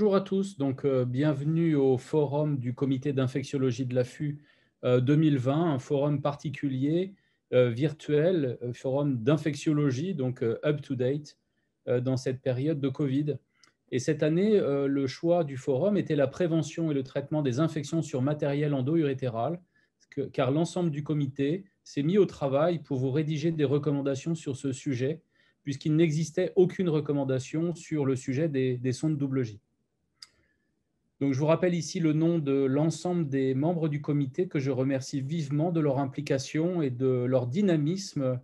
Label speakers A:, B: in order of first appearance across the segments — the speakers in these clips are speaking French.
A: Bonjour à tous, bienvenue au forum du comité d'infectiologie de l'AFU 2020, un forum particulier virtuel, forum d'infectiologie, up-to-date dans cette période de Covid. Et cette année, le choix du forum était la prévention et le traitement des infections sur matériel endo-urétéral, car l'ensemble du comité s'est mis au travail pour vous rédiger des recommandations sur ce sujet, puisqu'il n'existait aucune recommandation sur le sujet des sondes double J. Donc, je vous rappelle ici le nom de l'ensemble des membres du comité que je remercie vivement de leur implication et de leur dynamisme.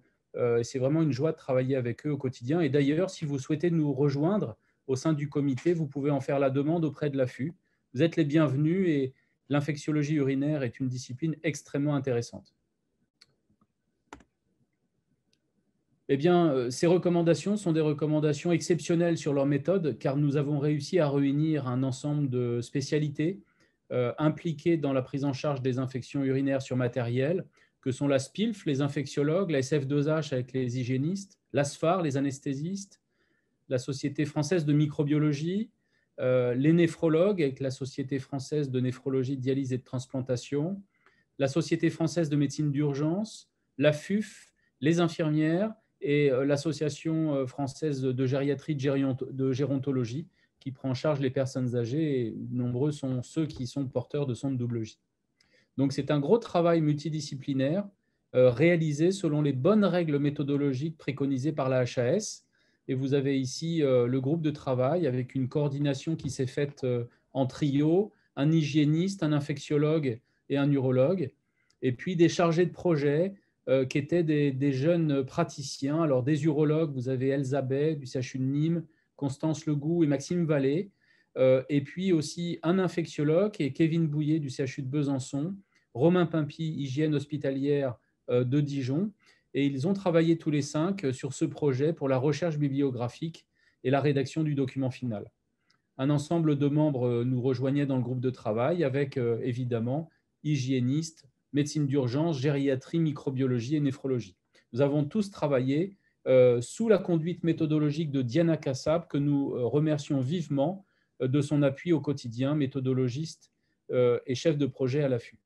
A: C'est vraiment une joie de travailler avec eux au quotidien. Et d'ailleurs, si vous souhaitez nous rejoindre au sein du comité, vous pouvez en faire la demande auprès de l'AFU. Vous êtes les bienvenus et l'infectiologie urinaire est une discipline extrêmement intéressante. Eh bien, ces recommandations sont des recommandations exceptionnelles sur leur méthode, car nous avons réussi à réunir un ensemble de spécialités impliquées dans la prise en charge des infections urinaires sur matériel, que sont la SPILF, les infectiologues, la SF2H avec les hygiénistes, l'ASFAR, les anesthésistes, la Société française de microbiologie, les néphrologues avec la Société française de néphrologie, de dialyse et de transplantation, la Société française de médecine d'urgence, la FUF, les infirmières, et l'Association française de gériatrie, de gérontologie, qui prend en charge les personnes âgées, et nombreux sont ceux qui sont porteurs de sondes double J. Donc, c'est un gros travail multidisciplinaire réalisé selon les bonnes règles méthodologiques préconisées par la HAS. Et vous avez ici le groupe de travail avec une coordination qui s'est faite en trio, un hygiéniste, un infectiologue et un urologue, et puis des chargés de projet qui étaient des jeunes praticiens. Alors, des urologues, vous avez Elsa Bay du CHU de Nîmes, Constance Legout et Maxime Vallée, et puis aussi un infectiologue qui est Kevin Bouillet du CHU de Besançon, Romain Pimpy, hygiène hospitalière de Dijon, et ils ont travaillé tous les 5 sur ce projet pour la recherche bibliographique et la rédaction du document final. Un ensemble de membres nous rejoignait dans le groupe de travail avec évidemment hygiénistes, médecine d'urgence, gériatrie, microbiologie et néphrologie. Nous avons tous travaillé sous la conduite méthodologique de Diana Kassab, que nous remercions vivement de son appui au quotidien, méthodologiste et chef de projet à l'AFU.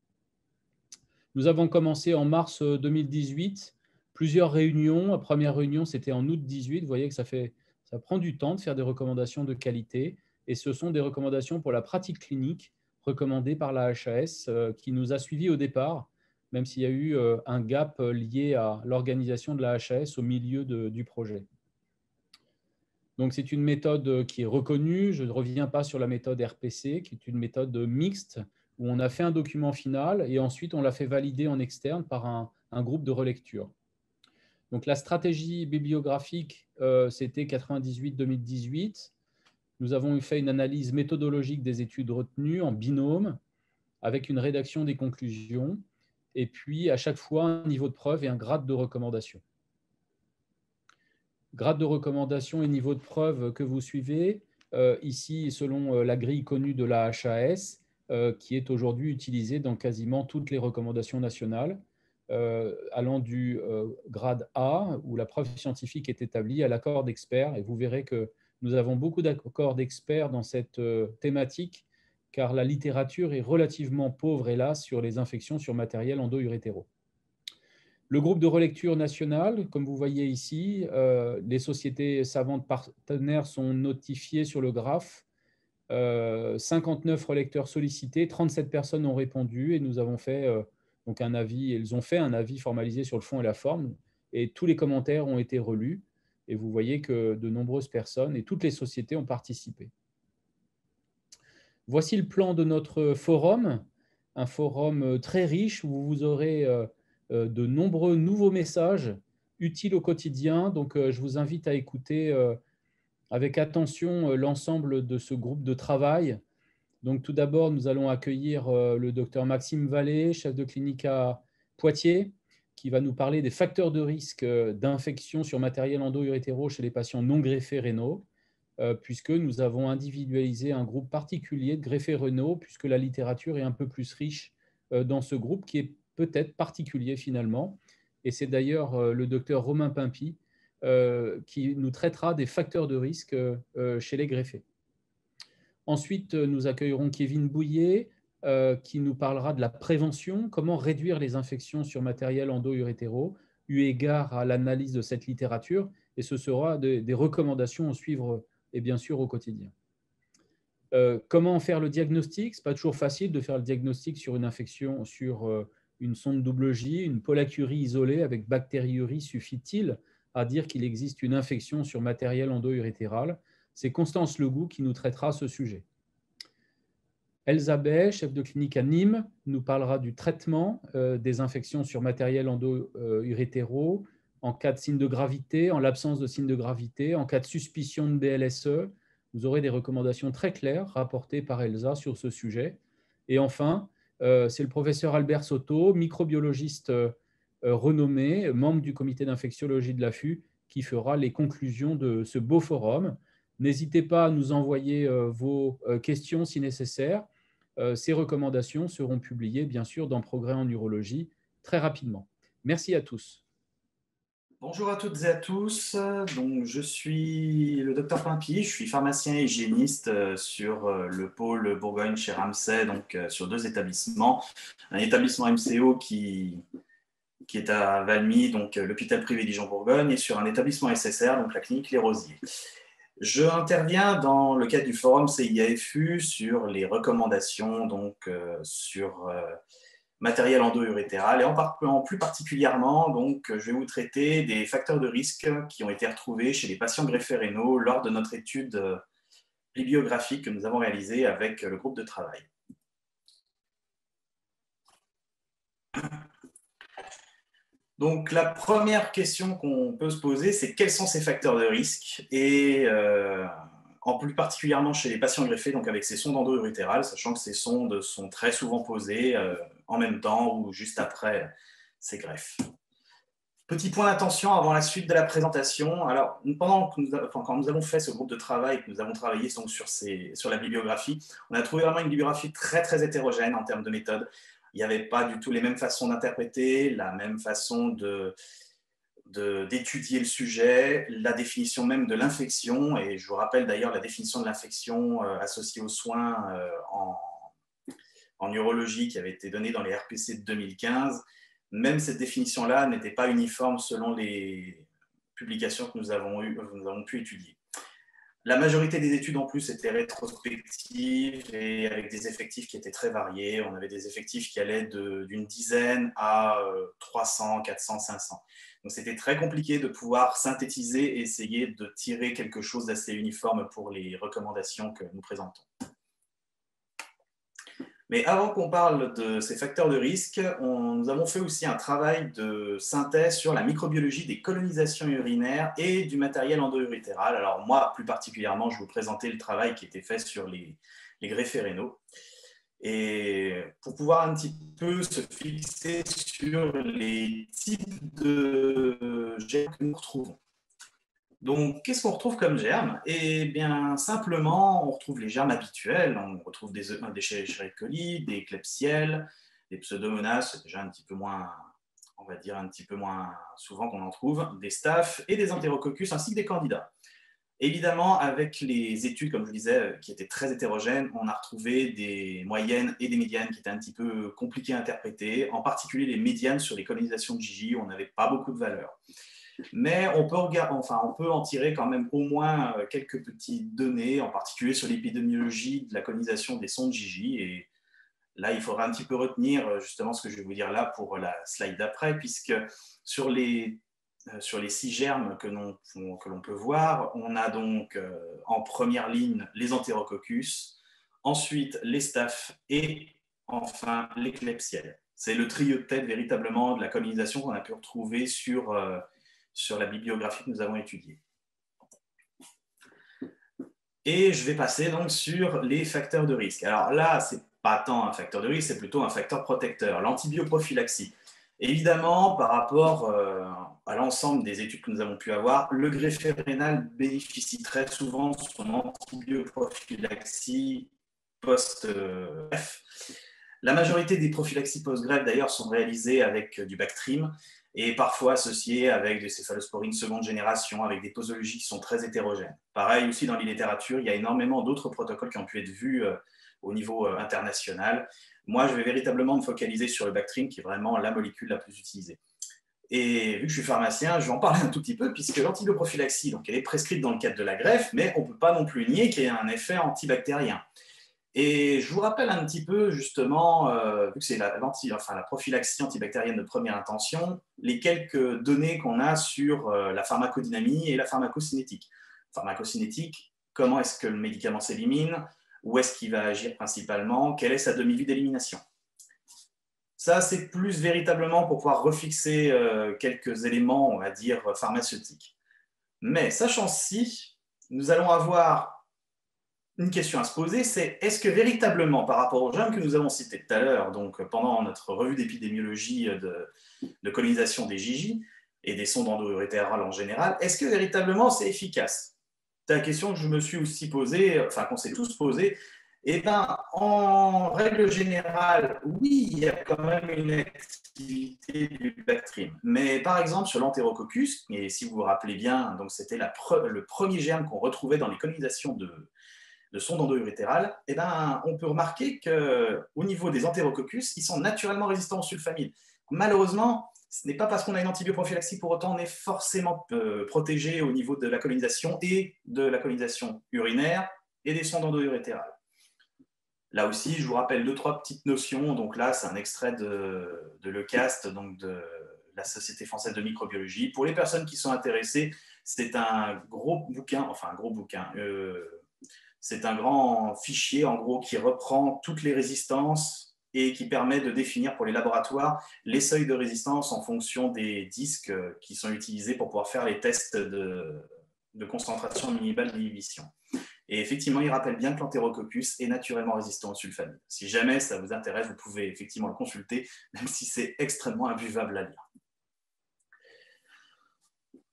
A: Nous avons commencé en mars 2018 plusieurs réunions. La première réunion, c'était en août 2018. Vous voyez que ça prend du temps de faire des recommandations de qualité. Et ce sont des recommandations pour la pratique clinique recommandées par la HAS qui nous a suivis au départ, même s'il y a eu un gap lié à l'organisation de la HAS au milieu du projet. Donc, c'est une méthode qui est reconnue. Je ne reviens pas sur la méthode RPC, qui est une méthode mixte, où on a fait un document final et ensuite on l'a fait valider en externe par un groupe de relecture. Donc, la stratégie bibliographique, c'était 98-2018. Nous avons fait une analyse méthodologique des études retenues en binôme, avec une rédaction des conclusions, et puis à chaque fois un niveau de preuve et un grade de recommandation. Grade de recommandation et niveau de preuve que vous suivez, ici selon la grille connue de la HAS, qui est aujourd'hui utilisée dans quasiment toutes les recommandations nationales, allant du grade A, où la preuve scientifique est établie, à l'accord d'experts. Et vous verrez que nous avons beaucoup d'accords d'experts dans cette thématique, car la littérature est relativement pauvre, hélas, sur les infections sur matériel endo-urétéraux. Le groupe de relecture national, comme vous voyez ici, les sociétés savantes partenaires sont notifiées sur le graphe. 59 relecteurs sollicités, 37 personnes ont répondu et nous avons fait donc un avis. Ils ont fait un avis formalisé sur le fond et la forme, et tous les commentaires ont été relus. Et vous voyez que de nombreuses personnes et toutes les sociétés ont participé. Voici le plan de notre forum, un forum très riche où vous aurez de nombreux nouveaux messages utiles au quotidien. Donc, je vous invite à écouter avec attention l'ensemble de ce groupe de travail. Donc, tout d'abord, nous allons accueillir le docteur Maxime Vallée, chef de clinique à Poitiers, qui va nous parler des facteurs de risque d'infection sur matériel endo-urétéraux chez les patients non greffés rénaux, puisque nous avons individualisé un groupe particulier de greffés rénaux, puisque la littérature est un peu plus riche dans ce groupe, qui est peut-être particulier finalement. Et c'est d'ailleurs le docteur Romain Pimpy qui nous traitera des facteurs de risque chez les greffés. Ensuite, nous accueillerons Kevin Bouillet, qui nous parlera de la prévention, comment réduire les infections sur matériel endo-urétéro, eu égard à l'analyse de cette littérature, et ce sera des recommandations à suivre, et bien sûr, au quotidien. Comment faire le diagnostic? Ce n'est pas toujours facile de faire le diagnostic sur une infection, sur une sonde double J, une pollacurie isolée avec bactériurie suffit-il à dire qu'il existe une infection sur matériel endo-urétéral? C'est Constance Legout qui nous traitera ce sujet. Elsa Bay, chef de clinique à Nîmes, nous parlera du traitement des infections sur matériel endo-urétéro en cas de signe de gravité, en l'absence de signe de gravité, en cas de suspicion de BLSE. Vous aurez des recommandations très claires rapportées par Elsa sur ce sujet. Et enfin, c'est le professeur Albert Soto, microbiologiste renommé, membre du comité d'infectiologie de l'AFU, qui fera les conclusions de ce beau forum. N'hésitez pas à nous envoyer vos questions si nécessaire. Ces recommandations seront publiées, bien sûr, dans Progrès en urologie très rapidement. Merci à tous.
B: Bonjour à toutes et à tous. Donc, je suis le docteur Pimpi, je suis pharmacien et hygiéniste sur le pôle Bourgogne chez Ramsay, donc sur 2 établissements. Un établissement MCO qui est à Valmy, donc l'hôpital privé Dijon-Bourgogne, et sur un établissement SSR, donc la clinique Les Rosiers. Je interviens dans le cadre du forum CIAFU sur les recommandations donc, sur matériel endo-urétéral et en plus particulièrement, donc, je vais vous traiter des facteurs de risque qui ont été retrouvés chez les patients greffés rénaux lors de notre étude bibliographique que nous avons réalisée avec le groupe de travail. Donc, la première question qu'on peut se poser, c'est quels sont ces facteurs de risque et en plus particulièrement chez les patients greffés, donc avec ces sondes endo-urétérales, sachant que ces sondes sont très souvent posées en même temps ou juste après ces greffes. Petit point d'attention avant la suite de la présentation. Alors, quand nous avons fait ce groupe de travail, que nous avons travaillé donc, sur la bibliographie, on a trouvé vraiment une bibliographie très, très hétérogène en termes de méthode. Il n'y avait pas du tout les mêmes façons d'interpréter, la même façon d'étudier le sujet, la définition même de l'infection, et je vous rappelle d'ailleurs la définition de l'infection associée aux soins en urologie qui avait été donnée dans les RPC de 2015. Même cette définition-là n'était pas uniforme selon les publications que nous avons pu étudier. La majorité des études en plus étaient rétrospectives et avec des effectifs qui étaient très variés. On avait des effectifs qui allaient d'une dizaine à 300, 400, 500. Donc c'était très compliqué de pouvoir synthétiser et essayer de tirer quelque chose d'assez uniforme pour les recommandations que nous présentons. Mais avant qu'on parle de ces facteurs de risque, nous avons fait aussi un travail de synthèse sur la microbiologie des colonisations urinaires et du matériel endo-urétéral. Alors moi, plus particulièrement, je vais vous présenter le travail qui était fait sur les greffés rénaux. Et pour pouvoir un petit peu se fixer sur les types de germes que nous retrouvons. Donc, qu'est-ce qu'on retrouve comme germes? Eh bien, simplement, on retrouve les germes habituels. On retrouve des Escherichia coli, des Klebsiella, des Pseudomonas, c'est déjà un petit peu moins, on va dire, un petit peu moins souvent qu'on en trouve, des Staph et des Enterococcus, ainsi que des Candida. Évidemment, avec les études, comme je vous disais, qui étaient très hétérogènes, on a retrouvé des moyennes et des médianes qui étaient un petit peu compliquées à interpréter, en particulier les médianes sur les colonisations de Gigi, où on n'avait pas beaucoup de valeur. Mais on peut en tirer quand même au moins quelques petites données, en particulier sur l'épidémiologie de la colonisation des sondes Gigi. Et là, il faudra un petit peu retenir justement ce que je vais vous dire là pour la slide d'après, puisque sur les 6 germes que l'on peut voir, on a donc en première ligne les Enterococcus, ensuite les Staph et enfin les Klebsiella. C'est le trio de tête véritablement de la colonisation qu'on a pu retrouver sur la bibliographie que nous avons étudiée. Et je vais passer donc sur les facteurs de risque. Alors là, ce n'est pas tant un facteur de risque, c'est plutôt un facteur protecteur, l'antibioprophylaxie. Évidemment, par rapport à l'ensemble des études que nous avons pu avoir, le greffé rénal bénéficie très souvent de son antibioprophylaxie post-F. La majorité des prophylaxies post-greffe, d'ailleurs, sont réalisées avec du Bactrim et parfois associées avec des céphalosporines seconde génération, avec des posologies qui sont très hétérogènes. Pareil aussi dans les littératures, il y a énormément d'autres protocoles qui ont pu être vus au niveau international. Moi, je vais véritablement me focaliser sur le Bactrim, qui est vraiment la molécule la plus utilisée. Et vu que je suis pharmacien, je vais en parler un tout petit peu, puisque l'antibioprophylaxie, donc elle est prescrite dans le cadre de la greffe, mais on ne peut pas non plus nier qu'il y a un effet antibactérien. Et je vous rappelle un petit peu, justement, vu que c'est la prophylaxie antibactérienne de première intention, les quelques données qu'on a sur la pharmacodynamie et la pharmacocinétique. Pharmacocinétique, comment est-ce que le médicament s'élimine? Où est-ce qu'il va agir principalement? Quelle est sa demi-vie d'élimination? Ça, c'est plus véritablement pour pouvoir refixer quelques éléments, on va dire, pharmaceutiques. Mais sachant ci, nous allons avoir une question à se poser, c'est est-ce que véritablement, par rapport aux germes que nous avons cités tout à l'heure, donc pendant notre revue d'épidémiologie de colonisation des JJ et des sondes endo-urétérales en général, est-ce que véritablement c'est efficace? C'est la question que je me suis aussi posée, enfin qu'on s'est tous posée. Eh bien, en règle générale, oui, il y a quand même une activité du Bactrim. Mais par exemple, sur l'entérococcus, et si vous vous rappelez bien, donc c'était le premier germe qu'on retrouvait dans les colonisations de sondes endo-urétérales, eh ben, on peut remarquer qu'au niveau des entérococcus, ils sont naturellement résistants aux sulfamides. Malheureusement, ce n'est pas parce qu'on a une antibioprophylaxie pour autant on est forcément protégé au niveau de la colonisation et de la colonisation urinaire et des sondes endo-urétérales. Là aussi, je vous rappelle 2-3 petites notions. Donc là, c'est un extrait de l'EUCAST, donc de la Société française de microbiologie. Pour les personnes qui sont intéressées, c'est un gros bouquin, c'est un grand fichier, en gros, qui reprend toutes les résistances et qui permet de définir pour les laboratoires les seuils de résistance en fonction des disques qui sont utilisés pour pouvoir faire les tests de concentration minimale d'inhibition. Et effectivement, il rappelle bien que l'entérococcus est naturellement résistant au sulfamide. Si jamais ça vous intéresse, vous pouvez effectivement le consulter, même si c'est extrêmement imbuvable à lire.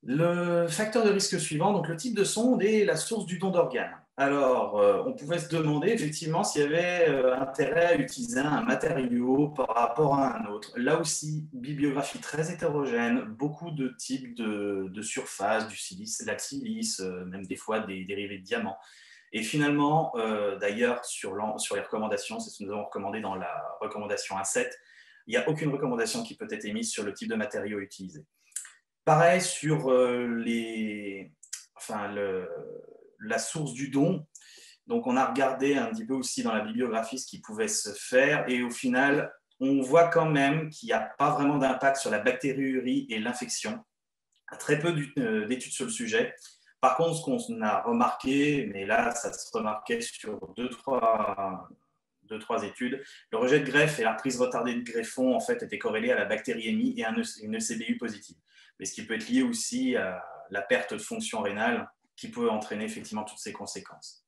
B: Le facteur de risque suivant, donc le type de sonde et la source du don d'organes. Alors, on pouvait se demander effectivement s'il y avait intérêt à utiliser un matériau par rapport à un autre. Là aussi, bibliographie très hétérogène, beaucoup de types de surface, du silice, la silice, même des fois des dérivés de diamant. Et finalement, d'ailleurs, sur les recommandations, c'est ce que nous avons recommandé dans la recommandation A7, il n'y a aucune recommandation qui peut être émise sur le type de matériau utilisé. Pareil sur la source du don. Donc, on a regardé un petit peu aussi dans la bibliographie ce qui pouvait se faire. Et au final, on voit quand même qu'il n'y a pas vraiment d'impact sur la bactériurie et l'infection. Très peu d'études sur le sujet. Par contre, ce qu'on a remarqué, mais là, ça se remarquait sur deux, trois études, le rejet de greffe et la prise retardée de greffon en fait, étaient corrélés à la bactériémie et à une ECBU positive. Mais ce qui peut être lié aussi à la perte de fonction rénale qui peut entraîner effectivement toutes ces conséquences.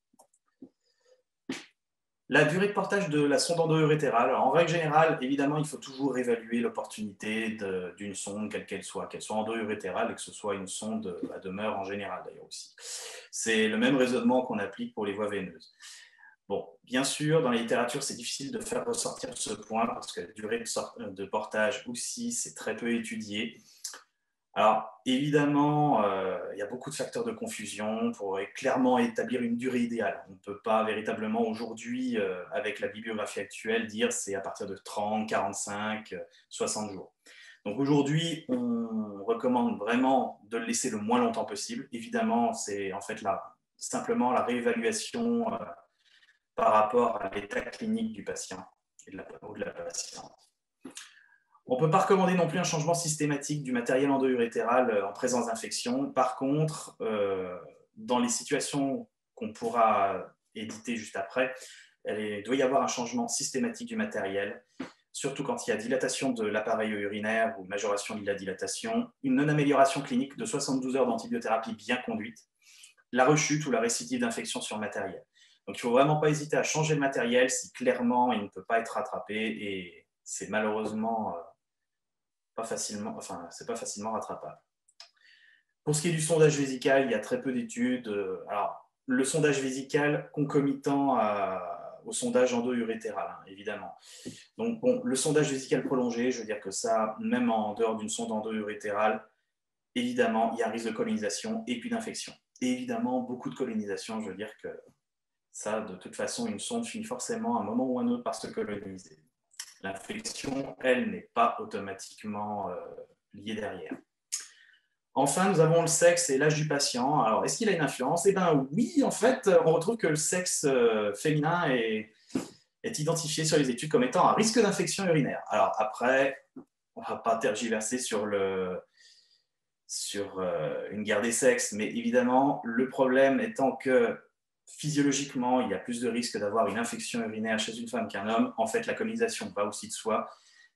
B: La durée de portage de la sonde endo-urétérale. En règle générale, évidemment, il faut toujours évaluer l'opportunité d'une sonde, quelle qu'elle soit endo-urétérale et que ce soit une sonde à demeure en général d'ailleurs aussi. C'est le même raisonnement qu'on applique pour les voies veineuses. Bon, bien sûr, dans la littérature, c'est difficile de faire ressortir ce point parce que la durée de portage aussi, c'est très peu étudié. Alors, évidemment, il y a beaucoup de facteurs de confusion pour clairement établir une durée idéale. On ne peut pas véritablement aujourd'hui, avec la bibliographie actuelle, dire c'est à partir de 30, 45, 60 jours. Donc aujourd'hui, on recommande vraiment de le laisser le moins longtemps possible. Évidemment, c'est en fait simplement la réévaluation par rapport à l'état clinique du patient et de la patiente. On ne peut pas recommander non plus un changement systématique du matériel endo-urétéral en présence d'infection. Par contre, dans les situations qu'on pourra éditer juste après, il doit y avoir un changement systématique du matériel, surtout quand il y a dilatation de l'appareil urinaire ou majoration de la dilatation, une non-amélioration clinique de 72 heures d'antibiothérapie bien conduite, la rechute ou la récidive d'infection sur le matériel. Donc, il ne faut vraiment pas hésiter à changer le matériel si clairement il ne peut pas être rattrapé et c'est malheureusement c'est pas facilement rattrapable. Pour ce qui est du sondage vésical, il y a très peu d'études. Alors, le sondage vésical concomitant au sondage endo-urétéral, hein, évidemment. Donc, bon, le sondage vésical prolongé, je veux dire que ça, même en dehors d'une sonde endo-urétérale, évidemment, il y a un risque de colonisation et puis d'infection. Et évidemment, beaucoup de colonisation, je veux dire que ça, de toute façon, une sonde finit forcément à un moment ou un autre par se coloniser. L'infection, elle, n'est pas automatiquement liée derrière. Enfin, nous avons le sexe et l'âge du patient. Alors, est-ce qu'il a une influence? Eh bien, oui, en fait, on retrouve que le sexe féminin est identifié sur les études comme étant un risque d'infection urinaire. Alors, après, on ne va pas tergiverser sur une guerre des sexes, mais évidemment, le problème étant que physiologiquement, il y a plus de risques d'avoir une infection urinaire chez une femme qu'un homme. En fait, la colonisation va aussi de soi.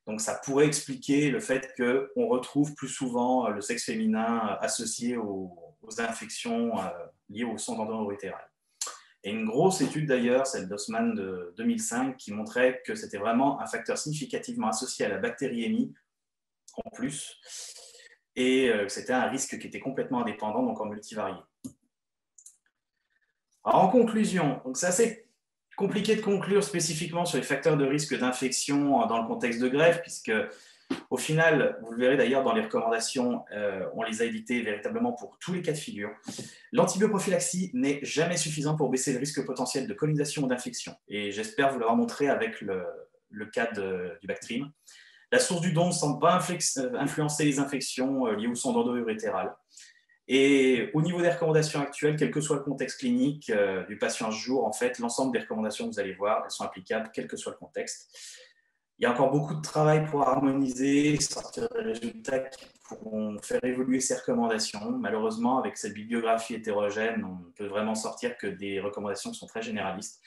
B: Donc, ça pourrait expliquer le fait qu'on retrouve plus souvent le sexe féminin associé aux infections liées au sang endo-urétéral. Et une grosse étude d'ailleurs, celle d'Osman de 2005, qui montrait que c'était vraiment un facteur significativement associé à la bactériémie en plus, et que c'était un risque qui était complètement indépendant, donc en multivarié. Alors, en conclusion, c'est assez compliqué de conclure spécifiquement sur les facteurs de risque d'infection dans le contexte de greffe, puisque au final, vous le verrez d'ailleurs dans les recommandations, on les a éditées véritablement pour tous les cas de figure. L'antibioprophylaxie n'est jamais suffisant pour baisser le risque potentiel de colonisation ou d'infection. Et j'espère vous l'avoir montré avec le cas du Bactrim. La source du don ne semble pas influencer les infections liées au sang endo-urétéral. Et au niveau des recommandations actuelles, quel que soit le contexte clinique du patient à ce jour, en fait, l'ensemble des recommandations que vous allez voir, elles sont applicables, quel que soit le contexte. Il y a encore beaucoup de travail pour harmoniser, sortir des résultats qui pourront faire évoluer ces recommandations. Malheureusement, avec cette bibliographie hétérogène, on ne peut vraiment sortir que des recommandations qui sont très généralistes.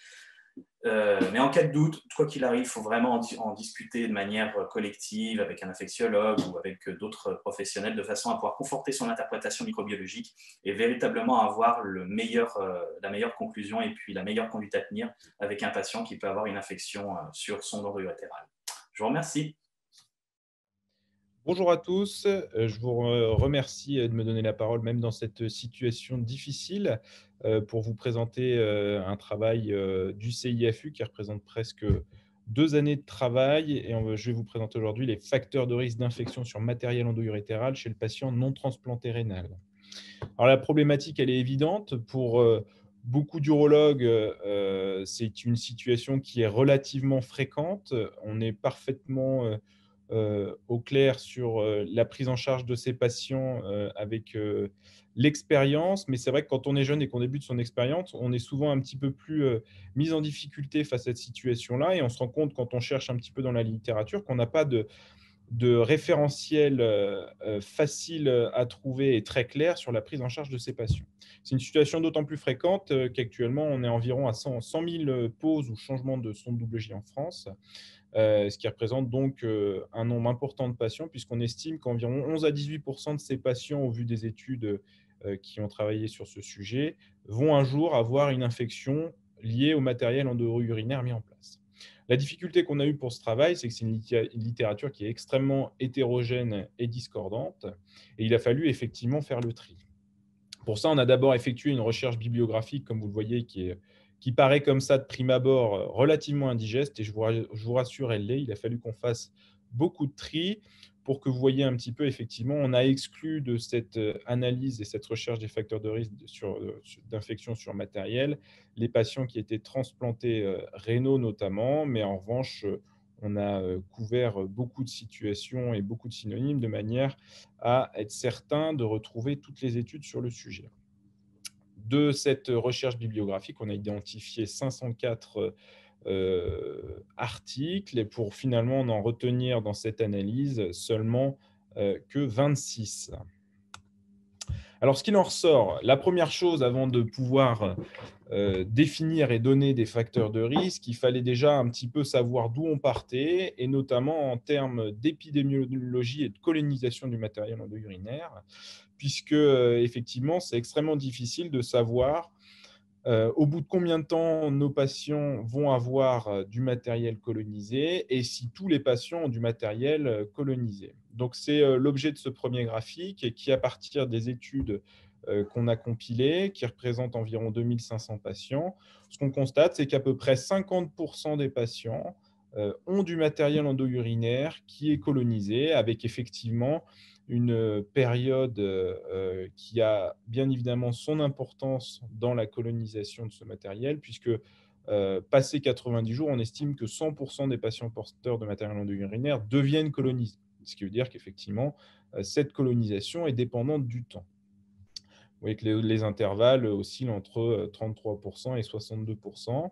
B: Mais en cas de doute, quoi qu'il arrive, il faut vraiment en discuter de manière collective avec un infectiologue ou avec d'autres professionnels de façon à pouvoir conforter son interprétation microbiologique et véritablement avoir la meilleure conclusion et puis la meilleure conduite à tenir avec un patient qui peut avoir une infection sur son endo-urétéral. Je vous remercie.
C: Bonjour à tous, je vous remercie de me donner la parole même dans cette situation difficile pour vous présenter un travail du CIFU qui représente presque 2 années de travail et je vais vous présenter aujourd'hui les facteurs de risque d'infection sur matériel endo-urétéral chez le patient non transplanté rénal. Alors la problématique, elle est évidente pour beaucoup d'urologues, c'est une situation qui est relativement fréquente. On est parfaitement au clair sur la prise en charge de ces patients avec l'expérience. Mais c'est vrai que quand on est jeune et qu'on débute son expérience, on est souvent un petit peu plus mis en difficulté face à cette situation-là. Et on se rend compte quand on cherche un petit peu dans la littérature qu'on n'a pas de référentiel facile à trouver et très clair sur la prise en charge de ces patients. C'est une situation d'autant plus fréquente qu'actuellement, on est environ à 100 000 pauses ou changements de sonde double J en France. Ce qui représente donc un nombre important de patients, puisqu'on estime qu'environ 11 à 18 de ces patients, au vu des études qui ont travaillé sur ce sujet, vont un jour avoir une infection liée au matériel endo-urinaire mis en place. La difficulté qu'on a eue pour ce travail, c'est que c'est une littérature qui est extrêmement hétérogène et discordante, et il a fallu effectivement faire le tri. Pour ça, on a d'abord effectué une recherche bibliographique, comme vous le voyez, qui paraît comme ça de prime abord relativement indigeste, et je vous rassure, elle l'est. Il a fallu qu'on fasse beaucoup de tri pour que vous voyez un petit peu, effectivement, on a exclu de cette analyse et cette recherche des facteurs de risque d'infection sur matériel les patients qui étaient transplantés rénaux notamment, mais en revanche, on a couvert beaucoup de situations et beaucoup de synonymes de manière à être certain de retrouver toutes les études sur le sujet. De cette recherche bibliographique, on a identifié 504 articles et pour finalement n'en retenir dans cette analyse seulement que 26. Alors, ce qu'il en ressort, la première chose avant de pouvoir définir et donner des facteurs de risque, il fallait déjà un petit peu savoir d'où on partait, et notamment en termes d'épidémiologie et de colonisation du matériel endo-urinaire, puisque effectivement, c'est extrêmement difficile de savoir au bout de combien de temps nos patients vont avoir du matériel colonisé et si tous les patients ont du matériel colonisé. Donc, c'est l'objet de ce premier graphique et qui, à partir des études qu'on a compilés, qui représentent environ 2500 patients. Ce qu'on constate, c'est qu'à peu près 50% des patients ont du matériel endo-urinaire qui est colonisé, avec effectivement une période qui a bien évidemment son importance dans la colonisation de ce matériel, puisque passé 90 jours, on estime que 100% des patients porteurs de matériel endo-urinaire deviennent colonisés, ce qui veut dire qu'effectivement, cette colonisation est dépendante du temps. Vous voyez que les intervalles oscillent entre 33% et 62%.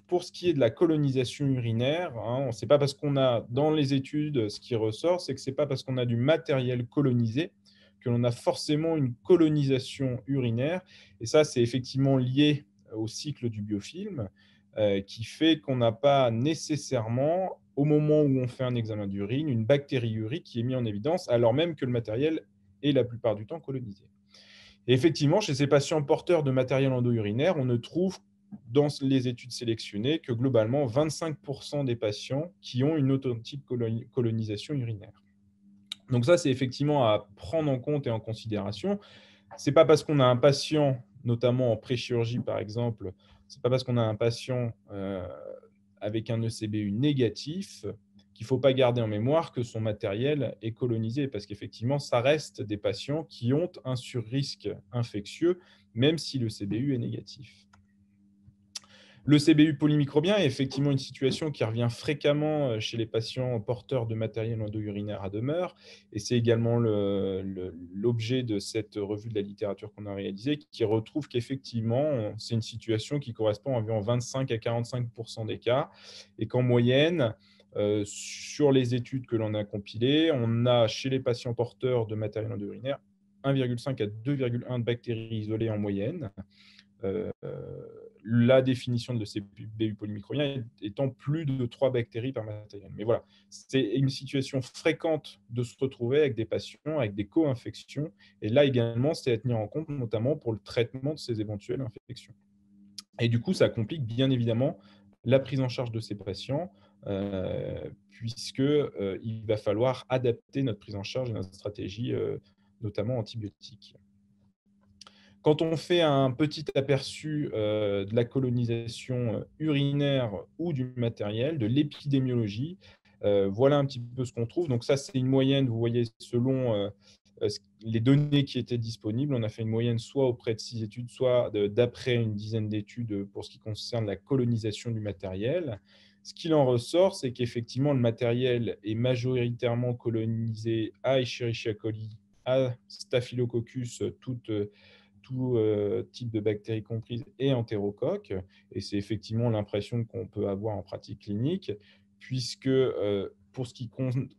C: Pour ce qui est de la colonisation urinaire, hein, ce n'est pas parce qu'on a dans les études, ce qui ressort, c'est que ce n'est pas parce qu'on a du matériel colonisé que l'on a forcément une colonisation urinaire. Et ça, c'est effectivement lié au cycle du biofilm, qui fait qu'on n'a pas nécessairement, au moment où on fait un examen d'urine, une bactériurie qui est mise en évidence, alors même que le matériel est la plupart du temps colonisé. Et effectivement, chez ces patients porteurs de matériel endo-urinaire, on ne trouve dans les études sélectionnées que globalement 25% des patients qui ont une authentique colonisation urinaire. Donc ça, c'est effectivement à prendre en compte et en considération. Ce n'est pas parce qu'on a un patient, notamment en pré-chirurgie par exemple, ce n'est pas parce qu'on a un patient avec un ECBU négatif qu'il ne faut pas garder en mémoire que son matériel est colonisé, parce qu'effectivement, ça reste des patients qui ont un surrisque infectieux, même si le CBU est négatif. Le CBU polymicrobien est effectivement une situation qui revient fréquemment chez les patients porteurs de matériel endo-urinaire à demeure, et c'est également l'objet de cette revue de la littérature qu'on a réalisée, qui retrouve qu'effectivement, c'est une situation qui correspond à environ 25 à 45% des cas, et qu'en moyenne, sur les études que l'on a compilées, on a chez les patients porteurs de matériel endo-urinaire 1,5 à 2,1 bactéries isolées en moyenne. La définition de CBU polymicrobien étant plus de 3 bactéries par matériel. Mais voilà, c'est une situation fréquente de se retrouver avec des patients avec des co-infections. Et là également, c'est à tenir en compte, notamment pour le traitement de ces éventuelles infections. Et du coup, ça complique bien évidemment la prise en charge de ces patients, puisqu'il va falloir adapter notre prise en charge et notre stratégie, notamment antibiotique. Quand on fait un petit aperçu de la colonisation urinaire ou du matériel, de l'épidémiologie, voilà un petit peu ce qu'on trouve. Donc ça, c'est une moyenne, vous voyez, selon les données qui étaient disponibles. On a fait une moyenne soit auprès de 6 études, soit d'après une dizaine d'études pour ce qui concerne la colonisation du matériel. Ce qu'il en ressort, c'est qu'effectivement, le matériel est majoritairement colonisé à Escherichia coli, à Staphylococcus, tout type de bactéries comprises et entérocoques. Et c'est effectivement l'impression qu'on peut avoir en pratique clinique, puisque pour ce qui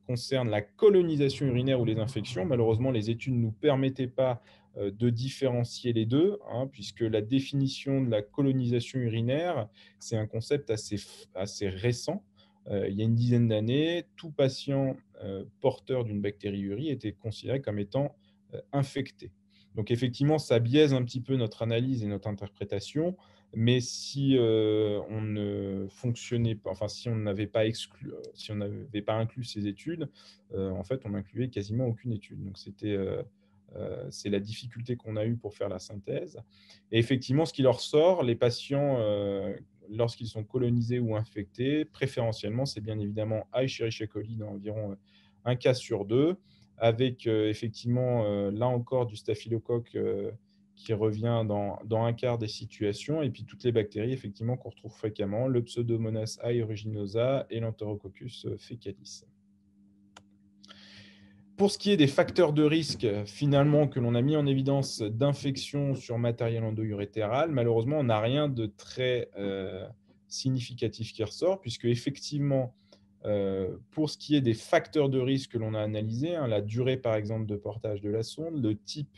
C: concerne la colonisation urinaire ou les infections, malheureusement, les études ne nous permettaient pas de différencier les deux, hein, puisque la définition de la colonisation urinaire, c'est un concept assez récent. Il y a une dizaine d'années, tout patient porteur d'une bactériurie était considéré comme étant infecté. Donc effectivement, ça biaise un petit peu notre analyse et notre interprétation, mais si on ne fonctionnait pas, enfin si on n'avait pas si on n'avait pas inclus ces études, en fait, on n'incluait quasiment aucune étude. Donc c'est la difficulté qu'on a eue pour faire la synthèse. Et effectivement, ce qui leur sort, les patients, lorsqu'ils sont colonisés ou infectés, préférentiellement, c'est bien évidemment Escherichia coli dans environ un cas sur 2, avec effectivement, là encore, du staphylocoque qui revient dans un quart des situations, et puis toutes les bactéries effectivement qu'on retrouve fréquemment, le Pseudomonas aeruginosa et l'Enterococcus faecalis. Pour ce qui est des facteurs de risque, finalement, que l'on a mis en évidence d'infection sur matériel endo-urétéral, malheureusement, on n'a rien de très significatif qui ressort, puisque effectivement, pour ce qui est des facteurs de risque que l'on a analysés, hein, la durée par exemple de portage de la sonde, le type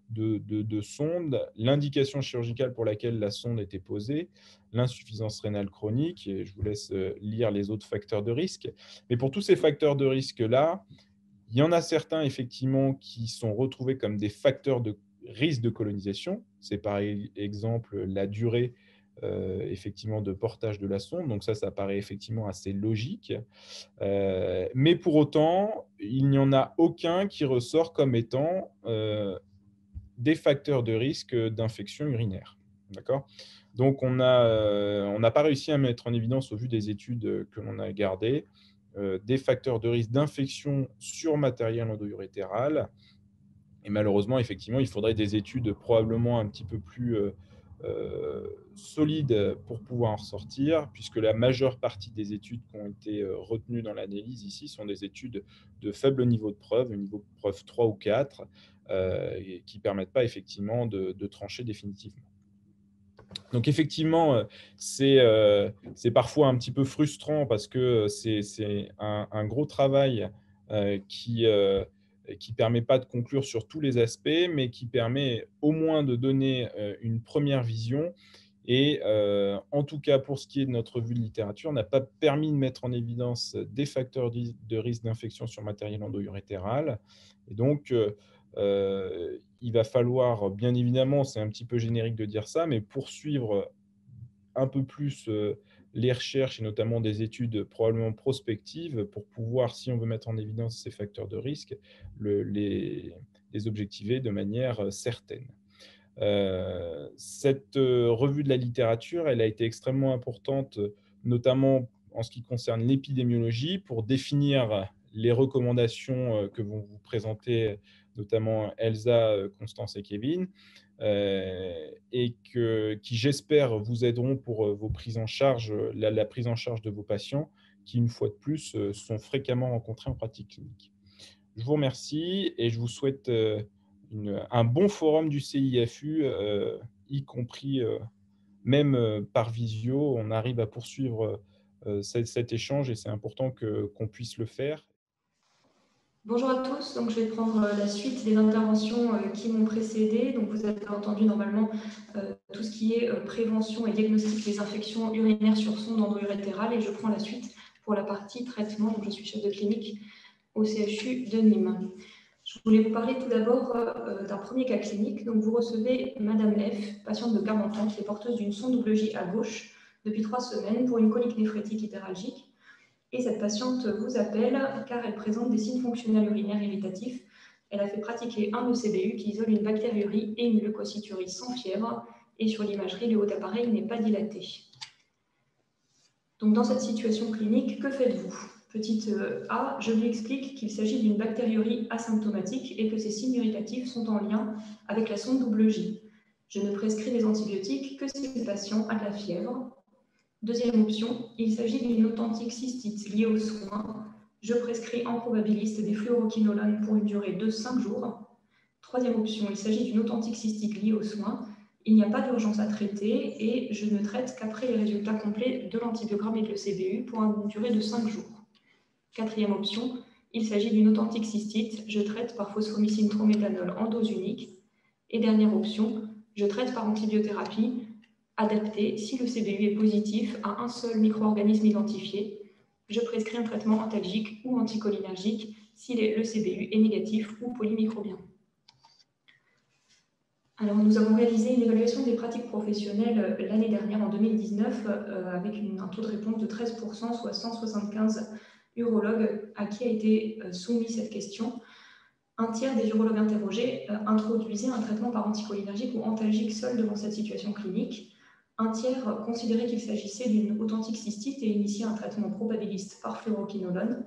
C: de sonde, l'indication chirurgicale pour laquelle la sonde était posée, l'insuffisance rénale chronique, et je vous laisse lire les autres facteurs de risque. Mais pour tous ces facteurs de risque-là, il y en a certains effectivement qui sont retrouvés comme des facteurs de risque de colonisation. C'est par exemple la durée effectivement de portage de la sonde. Donc ça paraît effectivement assez logique. Mais pour autant, il n'y en a aucun qui ressort comme étant des facteurs de risque d'infection urinaire. D'accord ? Donc, on n'a pas réussi à mettre en évidence, au vu des études que l'on a gardées, des facteurs de risque d'infection sur matériel endo-urétéral. Et malheureusement, effectivement, il faudrait des études probablement un petit peu plus solides pour pouvoir en ressortir, puisque la majeure partie des études qui ont été retenues dans l'analyse ici sont des études de faible niveau de preuve, niveau de preuve 3 ou 4, et qui ne permettent pas effectivement de trancher définitivement. Donc effectivement, c'est parfois un petit peu frustrant parce que c'est un gros travail qui ne permet pas de conclure sur tous les aspects, mais qui permet au moins de donner une première vision. Et en tout cas, pour ce qui est de notre revue de littérature, n'a pas permis de mettre en évidence des facteurs de risque d'infection sur matériel endo-urétéral. Et donc, il va falloir, bien évidemment, c'est un petit peu générique de dire ça, mais poursuivre un peu plus les recherches et notamment des études probablement prospectives pour pouvoir, si on veut mettre en évidence ces facteurs de risque, les objectiver de manière certaine. Cette revue de la littérature, elle a été extrêmement importante, notamment en ce qui concerne l'épidémiologie, pour définir les recommandations que vont vous présenter notamment Elsa, Constance et Kevin, et qui, j'espère, vous aideront pour vos prises en charge, la prise en charge de vos patients qui, une fois de plus, sont fréquemment rencontrés en pratique clinique. Je vous remercie et je vous souhaite un bon forum du CIFU, y compris même par visio. On arrive à poursuivre cet échange et c'est important qu'on puisse le faire.
D: Bonjour à tous, donc je vais prendre la suite des interventions qui m'ont précédé. Donc vous avez entendu normalement tout ce qui est prévention et diagnostic des infections urinaires sur sonde endo-urétérale et je prends la suite pour la partie traitement. Donc je suis chef de clinique au CHU de Nîmes. Je voulais vous parler tout d'abord d'un premier cas clinique. Donc vous recevez Madame F, patiente de 40 ans qui est porteuse d'une sonde WJ à gauche depuis 3 semaines pour une colique néphrétique hémorragique. Et cette patiente vous appelle car elle présente des signes fonctionnels urinaires irritatifs. Elle a fait pratiquer un ECBU qui isole une bactériurie et une leucocyturie sans fièvre. Et sur l'imagerie, le haut d'appareil n'est pas dilaté. Donc dans cette situation clinique, que faites-vous ? Petite A, je lui explique qu'il s'agit d'une bactériurie asymptomatique et que ces signes irritatifs sont en lien avec la sonde WJ. Je ne prescris les antibiotiques que si le patient a de la fièvre. Deuxième option, il s'agit d'une authentique cystite liée aux soins. Je prescris en probabiliste des fluoroquinolones pour une durée de 5 jours. Troisième option, il s'agit d'une authentique cystite liée aux soins. Il n'y a pas d'urgence à traiter et je ne traite qu'après les résultats complets de l'antibiogramme et de l'ECBU pour une durée de 5 jours. Quatrième option, il s'agit d'une authentique cystite. Je traite par phosphomycine trométhanol en dose unique. Et dernière option, je traite par antibiothérapie adapté si le CBU est positif à un seul micro-organisme identifié. Je prescris un traitement antalgique ou anticholinergique si le CBU est négatif ou polymicrobien. Alors, nous avons réalisé une évaluation des pratiques professionnelles l'année dernière, en 2019, avec un taux de réponse de 13%, soit 175 urologues à qui a été soumise cette question. Un tiers des urologues interrogés introduisaient un traitement par anticholinergique ou antalgique seul devant cette situation clinique. Un tiers considérait qu'il s'agissait d'une authentique cystite et initiait un traitement probabiliste par fluoroquinolone.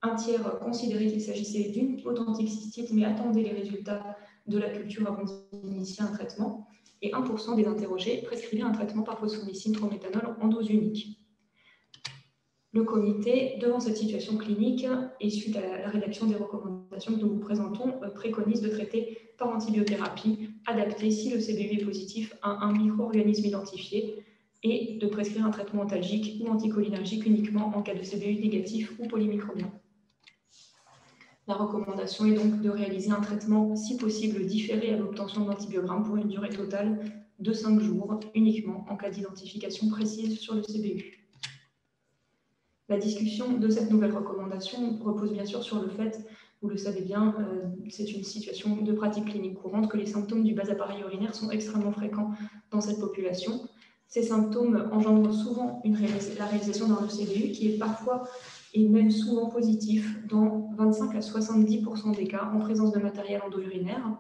D: Un tiers considérait qu'il s'agissait d'une authentique cystite mais attendait les résultats de la culture avant d'initier un traitement. Et 1% des interrogés prescrivaient un traitement par phosphomycine trométhanol en dose unique. Le comité, devant cette situation clinique et suite à la rédaction des recommandations que nous vous présentons, préconise de traiter par antibiothérapie adaptée si le CBU est positif à un micro-organisme identifié et de prescrire un traitement antalgique ou anticholinergique uniquement en cas de CBU négatif ou polymicrobien. La recommandation est donc de réaliser un traitement, si possible, différé à l'obtention de l'antibiogramme pour une durée totale de 5 jours, uniquement en cas d'identification précise sur le CBU. La discussion de cette nouvelle recommandation repose bien sûr sur le fait, vous le savez bien, c'est une situation de pratique clinique courante, que les symptômes du bas appareil urinaire sont extrêmement fréquents dans cette population. Ces symptômes engendrent souvent la réalisation d'un ECBU qui est parfois et même souvent positif dans 25 à 70% des cas en présence de matériel endo-urinaire.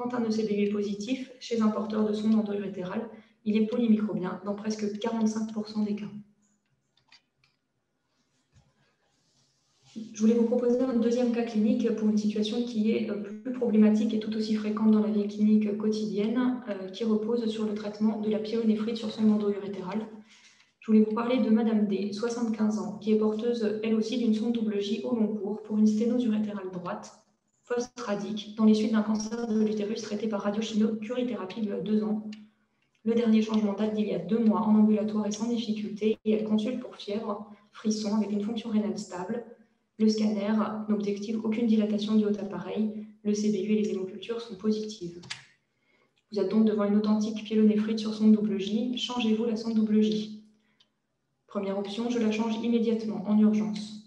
D: Quand un ECBU est positif, chez un porteur de sonde endourétérale, il est polymicrobien dans presque 45% des cas. Je voulais vous proposer un deuxième cas clinique pour une situation qui est plus problématique et tout aussi fréquente dans la vie clinique quotidienne, qui repose sur le traitement de la pyélonéphrite sur sonde endourétérale. Je voulais vous parler de Madame D, 75 ans, qui est porteuse elle aussi d'une sonde double J au long cours pour une sténose urétérale droite, post-radique, dans les suites d'un cancer de l'utérus traité par radiochimio-curithérapie il y a 2 ans. Le dernier changement date d'il y a 2 mois en ambulatoire et sans difficulté, et elle consulte pour fièvre, frisson avec une fonction rénale stable. Le scanner n'objective aucune dilatation du haut appareil, le CBU et les hémocultures sont positives. Vous êtes donc devant une authentique pyélonéphrite sur sonde double J, changez-vous la sonde double J. Première option, je la change immédiatement, en urgence.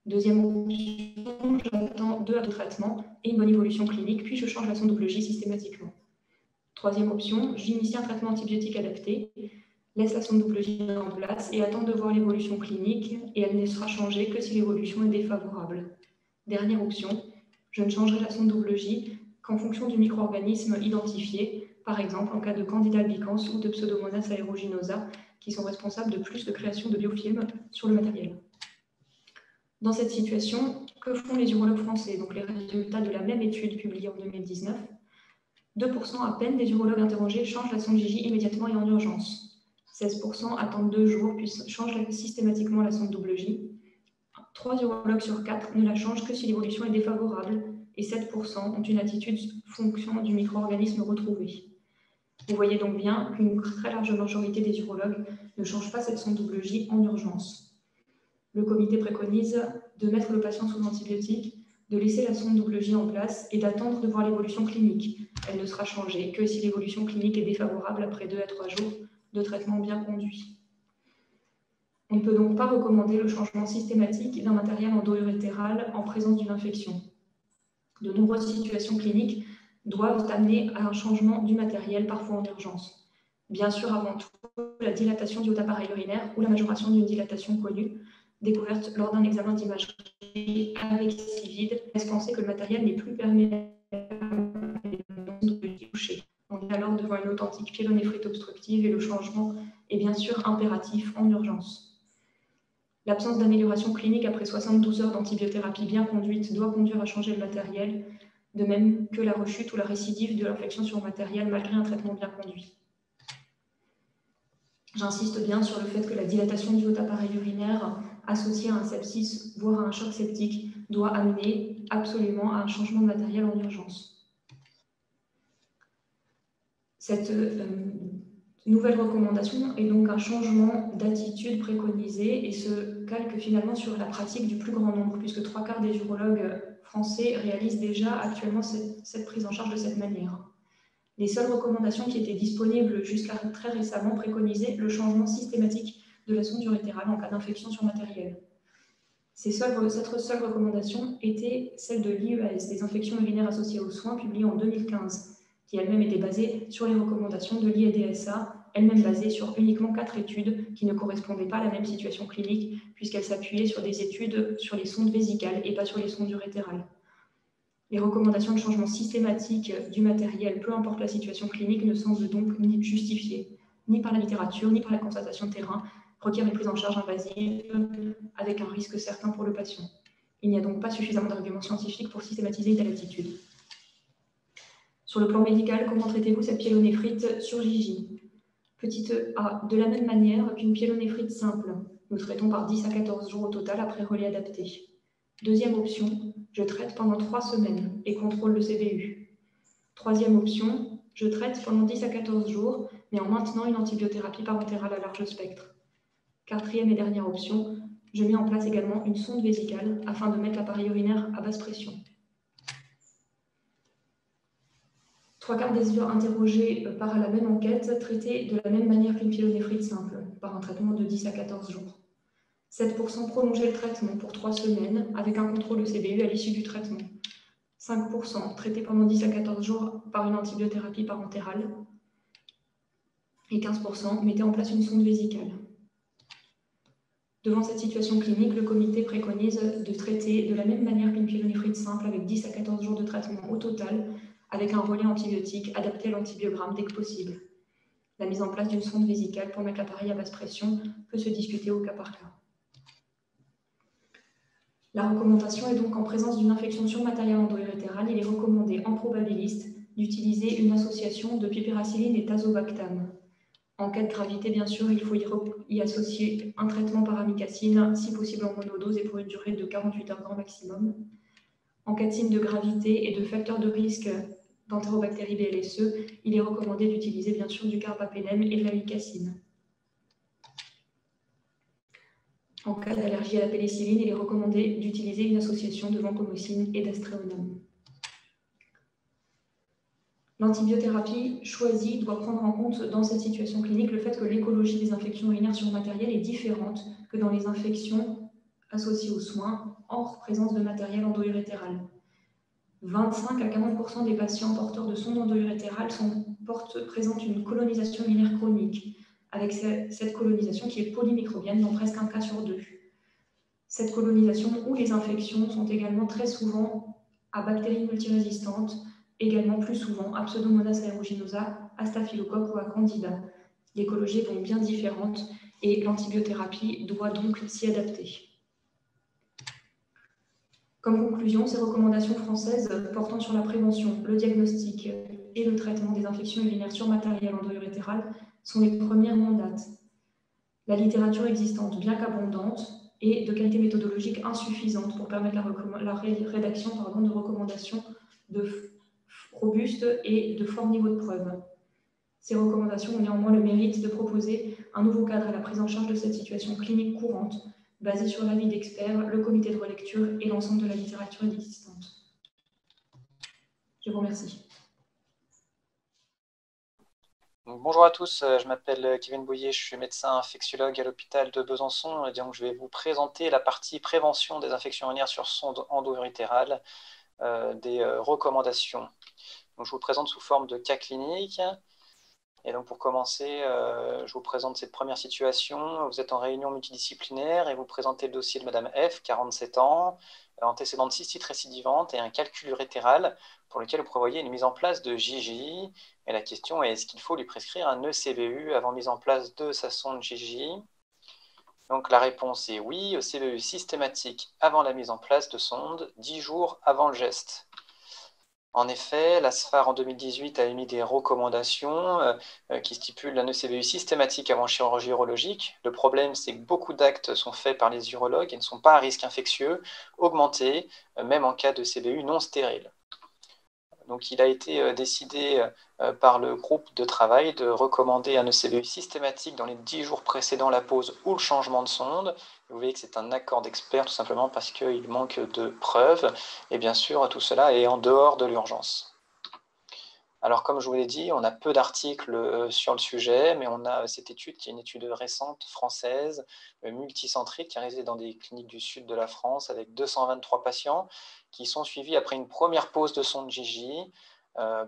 D: Deuxième option, j'attends 2 à 2 traitements et une bonne évolution clinique, puis je change la sonde double J systématiquement. Troisième option, j'initie un traitement antibiotique adapté, laisse la sonde double J en place et attend de voir l'évolution clinique, et elle ne sera changée que si l'évolution est défavorable. Dernière option, je ne changerai la sonde double J qu'en fonction du micro-organisme identifié, par exemple en cas de Candida albicans ou de Pseudomonas aeruginosa, qui sont responsables de plus de création de biofilms sur le matériel. Dans cette situation, que font les urologues français? Donc les résultats de la même étude publiée en 2019. 2% à peine des urologues interrogés changent la sonde JJ immédiatement et en urgence. 16% attendent 2 jours puis changent systématiquement la sonde double J. 3 urologues sur 4 ne la changent que si l'évolution est défavorable et 7% ont une attitude fonction du micro-organisme retrouvé. Vous voyez donc bien qu'une très large majorité des urologues ne changent pas cette sonde double J en urgence. Le comité préconise de mettre le patient sous antibiotiques, de laisser la sonde double J en place et d'attendre de voir l'évolution clinique. Elle ne sera changée que si l'évolution clinique est défavorable après 2 à 3 jours de traitement bien conduit. On ne peut donc pas recommander le changement systématique d'un matériel endourétéral en présence d'une infection. De nombreuses situations cliniques doivent amener à un changement du matériel, parfois en urgence. Bien sûr, avant tout, la dilatation du haut appareil urinaire ou la majoration d'une dilatation connue, découverte lors d'un examen d'imagerie avec civide, laisse penser que le matériel n'est plus perméable de toucher. On est alors devant une authentique pyélonéphrite obstructive et le changement est bien sûr impératif en urgence. L'absence d'amélioration clinique après 72 heures d'antibiothérapie bien conduite doit conduire à changer le matériel, de même que la rechute ou la récidive de l'infection sur le matériel malgré un traitement bien conduit. J'insiste bien sur le fait que la dilatation du haut appareil urinaire associée à un sepsis, voire à un choc septique, doit amener absolument à un changement de matériel en urgence. Cette nouvelle recommandation est donc un changement d'attitude préconisé et se calque finalement sur la pratique du plus grand nombre, puisque 3/4 des urologues français réalisent déjà actuellement cette prise en charge de cette manière. Les seules recommandations qui étaient disponibles jusqu'à très récemment préconisaient le changement systématique de la sonde urétérale en cas d'infection sur matériel. Cette seule recommandation était celle de l'IEAS, des infections urinaires associées aux soins, publiée en 2015, qui elle-même était basée sur les recommandations de l'IEDSA, elle-même basée sur uniquement 4 études qui ne correspondaient pas à la même situation clinique, puisqu'elles s'appuyaient sur des études sur les sondes vésicales et pas sur les sondes urétérales. Les recommandations de changement systématique du matériel, peu importe la situation clinique, ne semblent donc ni justifiées, ni par la littérature, ni par la constatation de terrain, requièrent une prise en charge invasive avec un risque certain pour le patient. Il n'y a donc pas suffisamment d'arguments scientifiques pour systématiser une telle attitude. Sur le plan médical, comment traitez-vous cette pyélonéphrite sur JJ? Petite A, de la même manière qu'une pyélonéphrite simple. Nous traitons par 10 à 14 jours au total après relais adapté. Deuxième option, je traite pendant 3 semaines et contrôle le CBU. Troisième option, je traite pendant 10 à 14 jours, mais en maintenant une antibiothérapie parentérale à large spectre. Quatrième et dernière option, je mets en place également une sonde vésicale afin de mettre l'appareil urinaire à basse pression. 3/4 des urologues interrogés par la même enquête traitaient de la même manière qu'une pyélonéphrite simple, par un traitement de 10 à 14 jours. 7% prolongeaient le traitement pour 3 semaines avec un contrôle de CBU à l'issue du traitement. 5% traités pendant 10 à 14 jours par une antibiothérapie parentérale. Et 15% mettaient en place une sonde vésicale. Devant cette situation clinique, le comité préconise de traiter de la même manière qu'une pyélonéphrite simple avec 10 à 14 jours de traitement au total, avec un relais antibiotique adapté à l'antibiogramme dès que possible. La mise en place d'une sonde vésicale pour mettre l'appareil à basse pression peut se discuter au cas par cas. La recommandation est donc en présence d'une infection surmatérielle endo-urétérale, il est recommandé en probabiliste d'utiliser une association de piperacilline et tazobactam. En cas de gravité, bien sûr, il faut y associer un traitement par amikacine, si possible en monodose et pour une durée de 48 heures grand maximum. En cas de signe de gravité et de facteur de risque d'entérobactérie BLSE, il est recommandé d'utiliser bien sûr du carbapénem et de l'amicacine. En cas d'allergie à la pénicilline, il est recommandé d'utiliser une association de vancomycine et d'astréonam. L'antibiothérapie choisie doit prendre en compte dans cette situation clinique le fait que l'écologie des infections urinaires surmatérielles est différente que dans les infections associées aux soins hors présence de matériel endo-urétéral. 25 à 40% des patients porteurs de sondes endo-urétérales présentent une colonisation urinaire chronique, avec cette colonisation qui est polymicrobienne dans presque un cas sur deux. Cette colonisation ou les infections sont également très souvent à bactéries multirésistantes, également plus souvent à Pseudomonas aeruginosa, à Staphylocoque ou à Candida. L'écologie est donc bien différente et l'antibiothérapie doit donc s'y adapter. Comme conclusion, ces recommandations françaises portant sur la prévention, le diagnostic et le traitement des infections urinaires surmatérielles endo-urétérales sont les premières en date. La littérature existante, bien qu'abondante, est de qualité méthodologique insuffisante pour permettre la rédaction de recommandations robustes et de fort niveau de preuve. Ces recommandations ont néanmoins le mérite de proposer un nouveau cadre à la prise en charge de cette situation clinique courante, basée sur l'avis d'experts, le comité de relecture et l'ensemble de la littérature existante. Je vous remercie.
E: Donc, bonjour à tous, je m'appelle Kevin Bouillet, je suis médecin infectiologue à l'hôpital de Besançon et donc je vais vous présenter la partie prévention des infections urinaires sur sonde endo-urétérale, des recommandations. Donc, je vous présente sous forme de cas cliniques. Et donc pour commencer, je vous présente cette première situation. Vous êtes en réunion multidisciplinaire et vous présentez le dossier de Madame F, 47 ans, antécédent de cystite récidivante et un calcul urétéral pour lequel vous prévoyez une mise en place de JJ. Et la question est, est-ce qu'il faut lui prescrire un ECBU avant mise en place de sa sonde JJ? Donc la réponse est oui, ECBU systématique avant la mise en place de sonde, 10 jours avant le geste. En effet, la SFAR en 2018 a émis des recommandations qui stipulent un ECBU systématique avant chirurgie urologique. Le problème, c'est que beaucoup d'actes sont faits par les urologues et ne sont pas à risque infectieux augmenté, même en cas de CBU non stérile. Donc il a été décidé par le groupe de travail de recommander un ECBU systématique dans les 10 jours précédant la pose ou le changement de sonde. Vous voyez que c'est un accord d'experts tout simplement parce qu'il manque de preuves et bien sûr tout cela est en dehors de l'urgence. Alors comme je vous l'ai dit, on a peu d'articles sur le sujet, mais on a cette étude qui est une étude récente française, multicentrique, qui est réalisée dans des cliniques du sud de la France avec 223 patients qui sont suivis après une première pose de sonde JJ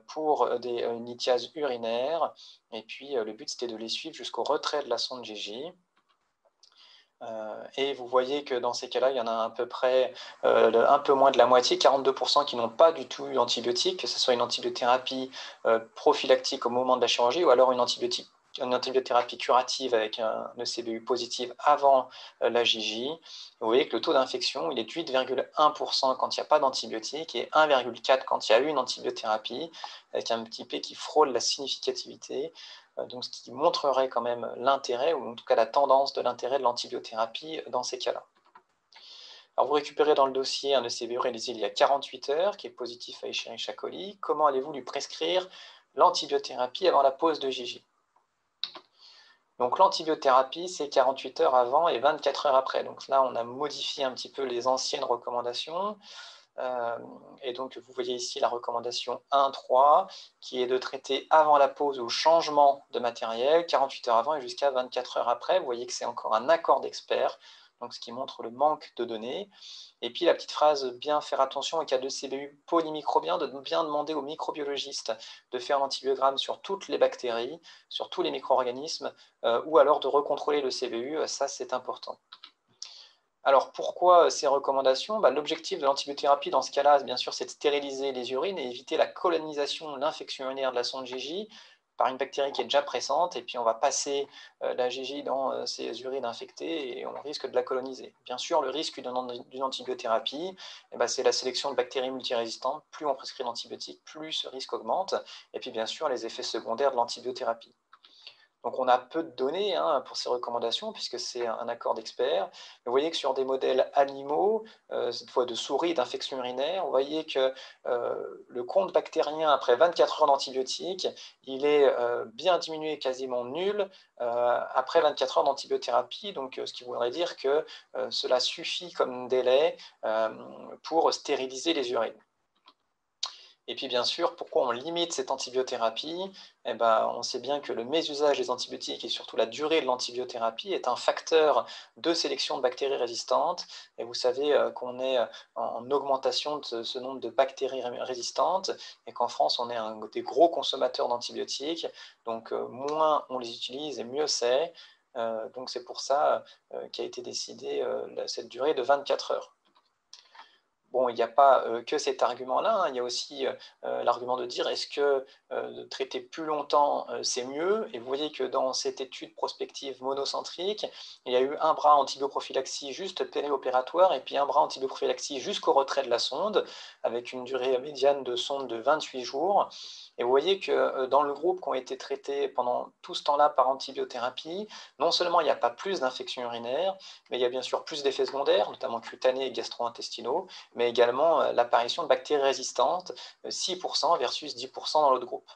E: pour une lithiase urinaire. Et puis le but c'était de les suivre jusqu'au retrait de la sonde JJ. Et vous voyez que dans ces cas-là, il y en a à peu près un peu moins de la moitié, 42% qui n'ont pas du tout eu d'antibiotiques, que ce soit une antibiothérapie prophylactique au moment de la chirurgie ou alors une antibiothérapie curative avec un ECBU positif avant la JJ. Vous voyez que le taux d'infection il est de 8,1% quand il n'y a pas d'antibiotique et 1,4% quand il y a eu une antibiothérapie, avec un petit p qui frôle la significativité. Donc, ce qui montrerait quand même l'intérêt, ou en tout cas la tendance de l'intérêt de l'antibiothérapie dans ces cas-là. Alors, vous récupérez dans le dossier un ECBU réalisé il y a 48 heures, qui est positif à Escherichia coli. Comment allez-vous lui prescrire l'antibiothérapie avant la pose de JJ? Donc, l'antibiothérapie, c'est 48 heures avant et 24 heures après. Donc là, on a modifié un petit peu les anciennes recommandations. Et donc, vous voyez ici la recommandation 1.3 qui est de traiter avant la pose ou changement de matériel, 48 heures avant et jusqu'à 24 heures après. Vous voyez que c'est encore un accord d'experts, donc ce qui montre le manque de données. Et puis la petite phrase, bien faire attention en cas de CBU polymicrobien, de bien demander aux microbiologistes de faire l'antibiogramme sur toutes les bactéries, sur tous les micro-organismes, ou alors de recontrôler le CBU, ça c'est important. Alors, pourquoi ces recommandations? L'objectif de l'antibiothérapie dans ce cas-là, bien sûr, c'est de stériliser les urines et éviter la colonisation de l'infection urinaire de la sonde Gigi par une bactérie qui est déjà présente, et puis on va passer la Gigi dans ces urines infectées et on risque de la coloniser. Bien sûr, le risque d'une antibiothérapie, c'est la sélection de bactéries multirésistantes. Plus on prescrit d'antibiotiques, plus ce risque augmente. Et puis bien sûr, les effets secondaires de l'antibiothérapie. Donc on a peu de données pour ces recommandations puisque c'est un accord d'experts. Vous voyez que sur des modèles animaux, cette fois de souris, d'infection urinaire, vous voyez que le compte bactérien après 24 heures d'antibiotiques, il est bien diminué, quasiment nul, après 24 heures d'antibiothérapie. Donc ce qui voudrait dire que cela suffit comme délai pour stériliser les urines. Et puis bien sûr, pourquoi on limite cette antibiothérapie? On sait bien que le mésusage des antibiotiques et surtout la durée de l'antibiothérapie est un facteur de sélection de bactéries résistantes. Et vous savez qu'on est en augmentation de ce nombre de bactéries résistantes et qu'en France, on est un des gros consommateurs d'antibiotiques. Donc moins on les utilise et mieux c'est. Donc c'est pour ça qu'a été décidée cette durée de 24 heures. Bon, il n'y a pas que cet argument-là, il y a aussi l'argument de dire est-ce que de traiter plus longtemps, c'est mieux? Et vous voyez que dans cette étude prospective monocentrique, il y a eu un bras antibioprophylaxie juste périopératoire et puis un bras antibioprophylaxie jusqu'au retrait de la sonde, avec une durée médiane de sonde de 28 jours. Et vous voyez que dans le groupe qui ont été traités pendant tout ce temps-là par antibiothérapie, non seulement il n'y a pas plus d'infections urinaires, mais il y a bien sûr plus d'effets secondaires, notamment cutanés et gastro-intestinaux, mais également l'apparition de bactéries résistantes, 6% versus 10% dans l'autre groupe.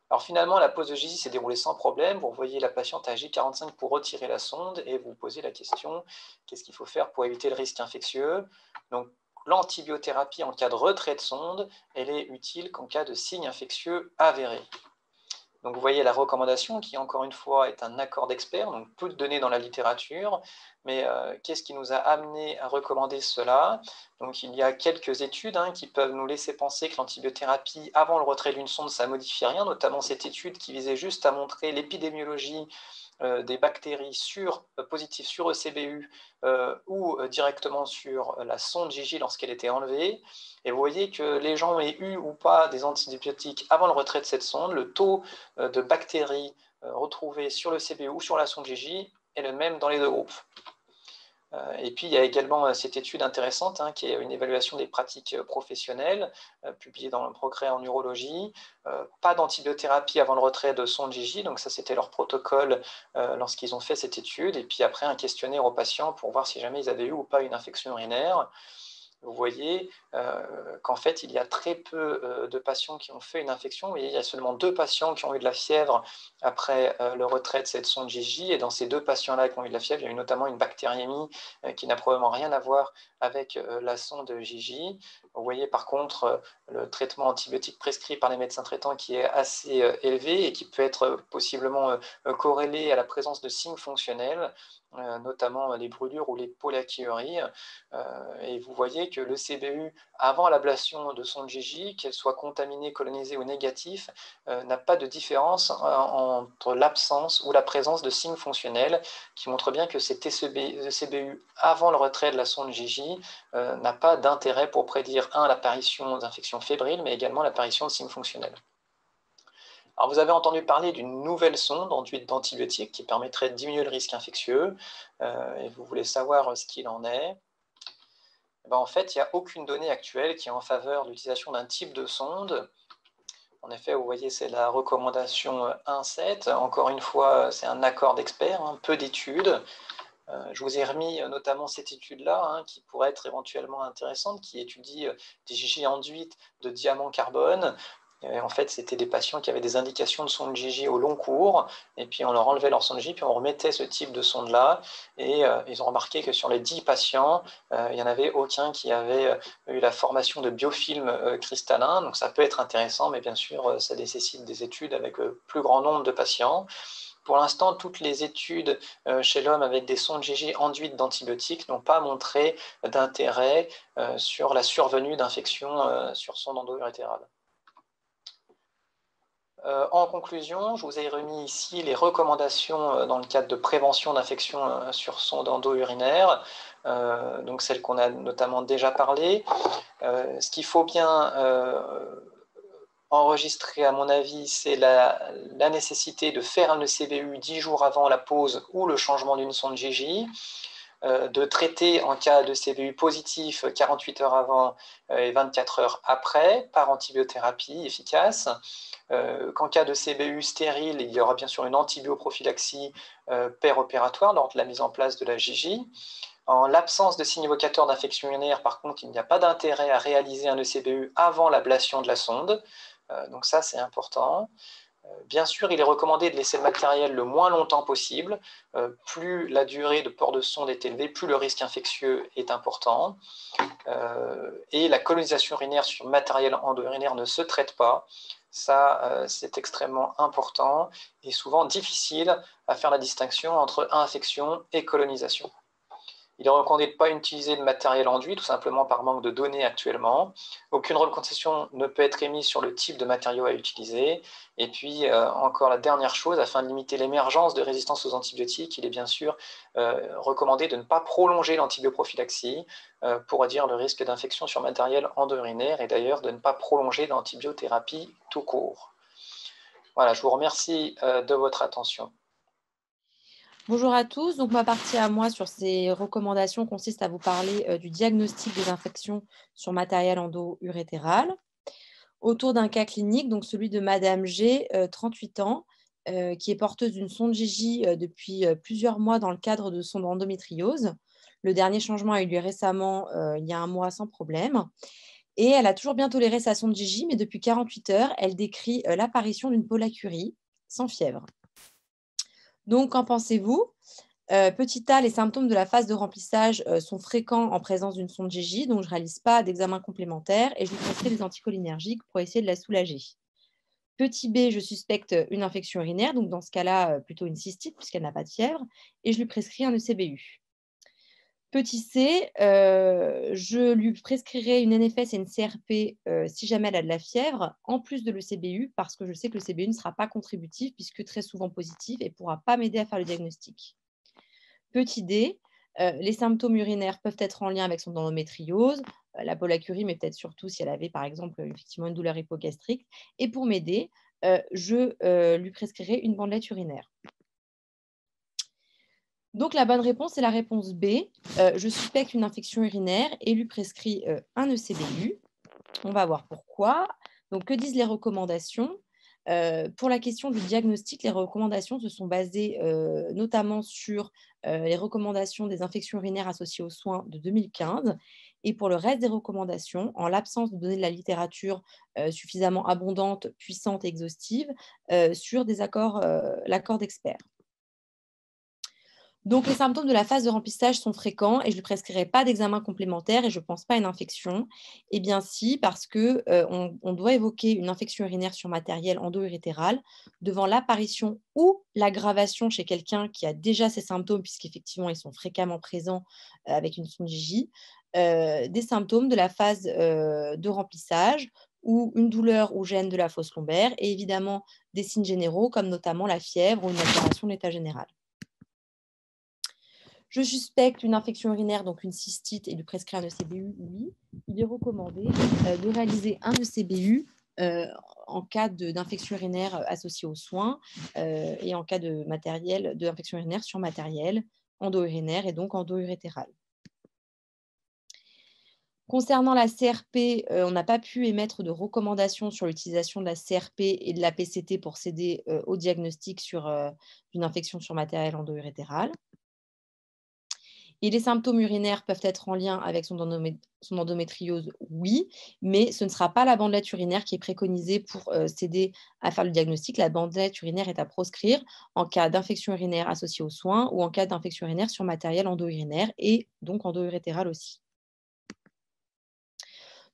E: Alors finalement, la pose de Gigi s'est déroulée sans problème. Vous voyez la patiente à J45 pour retirer la sonde et vous posez la question, qu'est-ce qu'il faut faire pour éviter le risque infectieux? Donc l'antibiothérapie en cas de retrait de sonde, elle est utile qu'en cas de signes infectieux avérés. Donc vous voyez la recommandation qui, encore une fois, est un accord d'experts, donc peu de données dans la littérature, mais qu'est-ce qui nous a amené à recommander cela? Donc il y a quelques études qui peuvent nous laisser penser que l'antibiothérapie avant le retrait d'une sonde, ça ne modifie rien, notamment cette étude qui visait juste à montrer l'épidémiologie des bactéries positives sur ECBU ou directement sur la sonde Gigi lorsqu'elle était enlevée. Et vous voyez que les gens aient eu ou pas des antibiotiques avant le retrait de cette sonde, le taux de bactéries retrouvées sur le CBU ou sur la sonde Gigi est le même dans les deux groupes. Et puis il y a également cette étude intéressante qui est une évaluation des pratiques professionnelles publiée dans le Progrès en urologie. Pas d'antibiothérapie avant le retrait de sonde Gigi, donc ça c'était leur protocole lorsqu'ils ont fait cette étude. Et puis après un questionnaire aux patients pour voir si jamais ils avaient eu ou pas une infection urinaire. Vous voyez qu'en fait, il y a très peu de patients qui ont fait une infection. Il y a seulement 2 patients qui ont eu de la fièvre après le retrait de cette sonde Gigi. Et dans ces 2 patients-là qui ont eu de la fièvre, il y a eu notamment une bactériémie qui n'a probablement rien à voir avec la sonde Gigi. Vous voyez par contre le traitement antibiotique prescrit par les médecins traitants qui est assez élevé et qui peut être possiblement corrélé à la présence de signes fonctionnels, notamment les brûlures ou les pollakiuries. Et vous voyez que le CBU, avant l'ablation de sonde Gigi, qu'elle soit contaminée, colonisée ou négatif, n'a pas de différence entre l'absence ou la présence de signes fonctionnels, qui montrent bien que cet CBU avant le retrait de la sonde Gigi n'a pas d'intérêt pour prédire, l'apparition d'infections fébriles, mais également l'apparition de signes fonctionnels. Alors vous avez entendu parler d'une nouvelle sonde enduite d'antibiotiques qui permettrait de diminuer le risque infectieux, et vous voulez savoir ce qu'il en est. En fait, il n'y a aucune donnée actuelle qui est en faveur de l'utilisation d'un type de sonde. En effet, vous voyez, c'est la recommandation 1.7. Encore une fois, c'est un accord d'experts, peu d'études. Je vous ai remis notamment cette étude-là, qui pourrait être éventuellement intéressante, qui étudie des Gigi enduites de diamant carbone. Et en fait, c'était des patients qui avaient des indications de sonde Gigi au long cours, et puis on leur enlevait leur sonde Gigi, puis on remettait ce type de sonde-là, et ils ont remarqué que sur les 10 patients, il n'y en avait aucun qui avait eu la formation de biofilm cristallin, donc ça peut être intéressant, mais bien sûr, ça nécessite des études avec plus grand nombre de patients. Pour l'instant, toutes les études chez l'homme avec des sondes Gigi enduites d'antibiotiques n'ont pas montré d'intérêt sur la survenue d'infections sur sonde endo-urétérale. En conclusion, je vous ai remis ici les recommandations dans le cadre de prévention d'infections sur sonde endo-urinaire, donc celles qu'on a notamment déjà parlé. Ce qu'il faut bien enregistrer, à mon avis, c'est la nécessité de faire un ECBU 10 jours avant la pose ou le changement d'une sonde JJ, de traiter en cas de CBU positif 48 heures avant et 24 heures après par antibiothérapie efficace. Qu'en cas de CBU stérile, il y aura bien sûr une antibioprophylaxie péropératoire lors de la mise en place de la JJ. En l'absence de signes évocateurs d'infection urinaire, par contre, il n'y a pas d'intérêt à réaliser un ECBU avant l'ablation de la sonde. Donc ça, c'est important. Bien sûr, il est recommandé de laisser le matériel le moins longtemps possible. Plus la durée de port de sonde est élevée, plus le risque infectieux est important. Et la colonisation urinaire sur matériel endo-urinaire ne se traite pas. Ça, c'est extrêmement important et souvent difficile à faire la distinction entre infection et colonisation. Il est recommandé de ne pas utiliser de matériel enduit, tout simplement par manque de données actuellement. Aucune recommandation ne peut être émise sur le type de matériau à utiliser. Et puis, encore la dernière chose, afin de limiter l'émergence de résistance aux antibiotiques, il est bien sûr recommandé de ne pas prolonger l'antibioprophylaxie pour réduire le risque d'infection sur matériel endo-urinaire et d'ailleurs de ne pas prolonger l'antibiothérapie tout court. Voilà, je vous remercie de votre attention.
F: Bonjour à tous. Donc, ma partie à moi sur ces recommandations consiste à vous parler du diagnostic des infections sur matériel endo-urétéral autour d'un cas clinique, donc celui de Madame G, 38 ans, qui est porteuse d'une sonde JJ depuis plusieurs mois dans le cadre de son endométriose. Le dernier changement a eu lieu récemment, il y a un mois, sans problème. Et elle a toujours bien toléré sa sonde JJ, mais depuis 48 heures, elle décrit l'apparition d'une pollacurie sans fièvre. Donc, qu'en pensez-vous? Petit a, les symptômes de la phase de remplissage sont fréquents en présence d'une sonde JJ, donc je ne réalise pas d'examen complémentaire et je lui prescris des anticholinergiques pour essayer de la soulager. Petit b, je suspecte une infection urinaire, donc dans ce cas-là, plutôt une cystite puisqu'elle n'a pas de fièvre, et je lui prescris un ECBU. Petit c, je lui prescrirai une NFS et une CRP si jamais elle a de la fièvre, en plus de l'ECBU, parce que je sais que le CBU ne sera pas contributif puisque très souvent positif et ne pourra pas m'aider à faire le diagnostic. Petit d, les symptômes urinaires peuvent être en lien avec son endométriose, la pollacurie, mais peut-être surtout si elle avait par exemple effectivement une douleur hypogastrique. Et pour m'aider, je lui prescrirai une bandelette urinaire. Donc, la bonne réponse est la réponse B. Je suspecte une infection urinaire et lui prescris un ECBU. On va voir pourquoi. Donc, que disent les recommandations? Pour la question du diagnostic, les recommandations se sont basées notamment sur les recommandations des infections urinaires associées aux soins de 2015. Et pour le reste des recommandations, en l'absence de données de la littérature suffisamment abondante, puissante et exhaustive, sur l'accord d'experts. Donc, les symptômes de la phase de remplissage sont fréquents et je ne lui prescrirai pas d'examen complémentaire et je ne pense pas à une infection. Eh bien si, parce qu'on doit évoquer une infection urinaire sur matériel endo-urétéral devant l'apparition ou l'aggravation chez quelqu'un qui a déjà ces symptômes, puisqu'effectivement, ils sont fréquemment présents avec une sonde JJ, des symptômes de la phase de remplissage ou une douleur ou gêne de la fosse lombaire et évidemment des signes généraux comme notamment la fièvre ou une altération de l'état général. Je suspecte une infection urinaire, donc une cystite, et lui prescrire un ECBU, oui. Il est recommandé de réaliser un ECBU en cas d'infection urinaire associée aux soins et en cas d'infection urinaire sur matériel endo-urinaire et donc endo-urétéral. Concernant la CRP, on n'a pas pu émettre de recommandations sur l'utilisation de la CRP et de la PCT pour s'aider au diagnostic d'une infection sur matériel endo-urétéral. Et les symptômes urinaires peuvent être en lien avec son endométriose, oui, mais ce ne sera pas la bandelette urinaire qui est préconisée pour s'aider à faire le diagnostic. La bandelette urinaire est à proscrire en cas d'infection urinaire associée aux soins ou en cas d'infection urinaire sur matériel endo-urinaire et donc endo-urétéral aussi.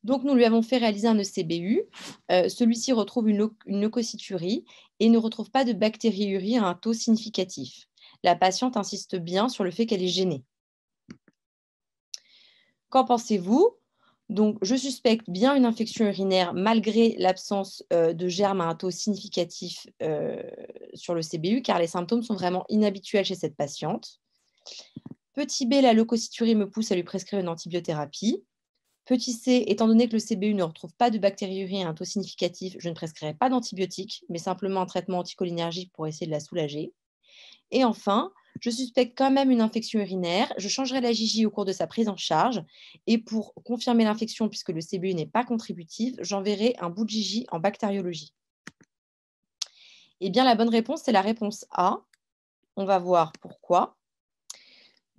F: Donc, nous lui avons fait réaliser un ECBU. Celui-ci retrouve une leucocyturie et ne retrouve pas de bactériurie à un taux significatif. La patiente insiste bien sur le fait qu'elle est gênée. Qu'en pensez-vous? Donc, je suspecte bien une infection urinaire malgré l'absence de germes à un taux significatif sur le CBU, car les symptômes sont vraiment inhabituels chez cette patiente. Petit b, la leucocyturie me pousse à lui prescrire une antibiothérapie. Petit c, étant donné que le CBU ne retrouve pas de bactériurie à un taux significatif, je ne prescrirai pas d'antibiotiques, mais simplement un traitement anticholinergique pour essayer de la soulager. Et enfin, je suspecte quand même une infection urinaire. Je changerai la JJ au cours de sa prise en charge. Et pour confirmer l'infection, puisque le CBU n'est pas contributif, j'enverrai un bout de JJ en bactériologie. Eh bien, la bonne réponse, c'est la réponse A. On va voir pourquoi.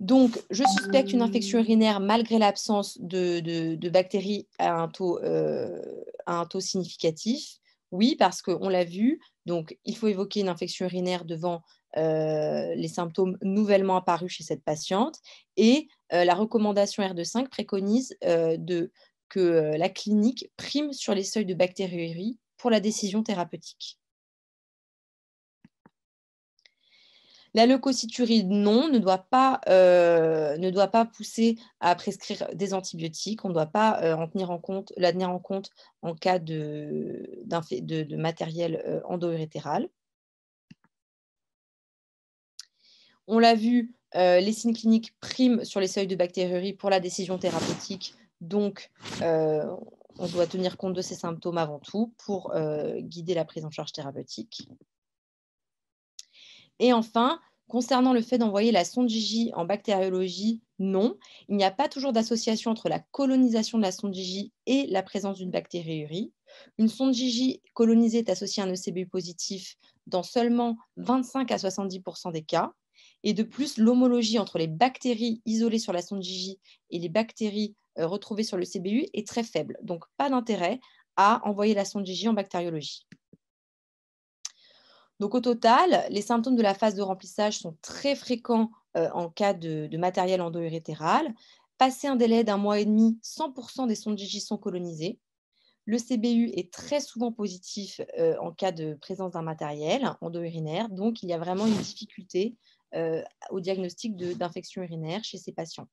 F: Donc, je suspecte une infection urinaire malgré l'absence de bactéries à un taux significatif. Oui, parce qu'on l'a vu, donc il faut évoquer une infection urinaire devant les symptômes nouvellement apparus chez cette patiente. Et la recommandation R2.5 préconise que la clinique prime sur les seuils de bactériurie pour la décision thérapeutique. La leucocyturie, non, ne doit pas pousser à prescrire des antibiotiques. On ne doit pas la tenir en compte en cas de matériel endo-urétéral. On l'a vu, les signes cliniques priment sur les seuils de bactériurie pour la décision thérapeutique. Donc, on doit tenir compte de ces symptômes avant tout pour guider la prise en charge thérapeutique. Et enfin, concernant le fait d'envoyer la sonde JJ en bactériologie, non. Il n'y a pas toujours d'association entre la colonisation de la sonde JJ et la présence d'une bactériurie. Une sonde JJ colonisée est associée à un ECBU positif dans seulement 25 à 70% des cas. Et de plus, l'homologie entre les bactéries isolées sur la sonde JJ et les bactéries retrouvées sur le CBU est très faible. Donc, pas d'intérêt à envoyer la sonde JJ en bactériologie. Donc, au total, les symptômes de la phase de remplissage sont très fréquents en cas de matériel endo-urétéral. Passé un délai d'1 mois et demi, 100% des sondes JJ sont colonisées. Le CBU est très souvent positif en cas de présence d'un matériel endo-urinaire. Donc, il y a vraiment une difficulté au diagnostic d'infection urinaire chez ces patients.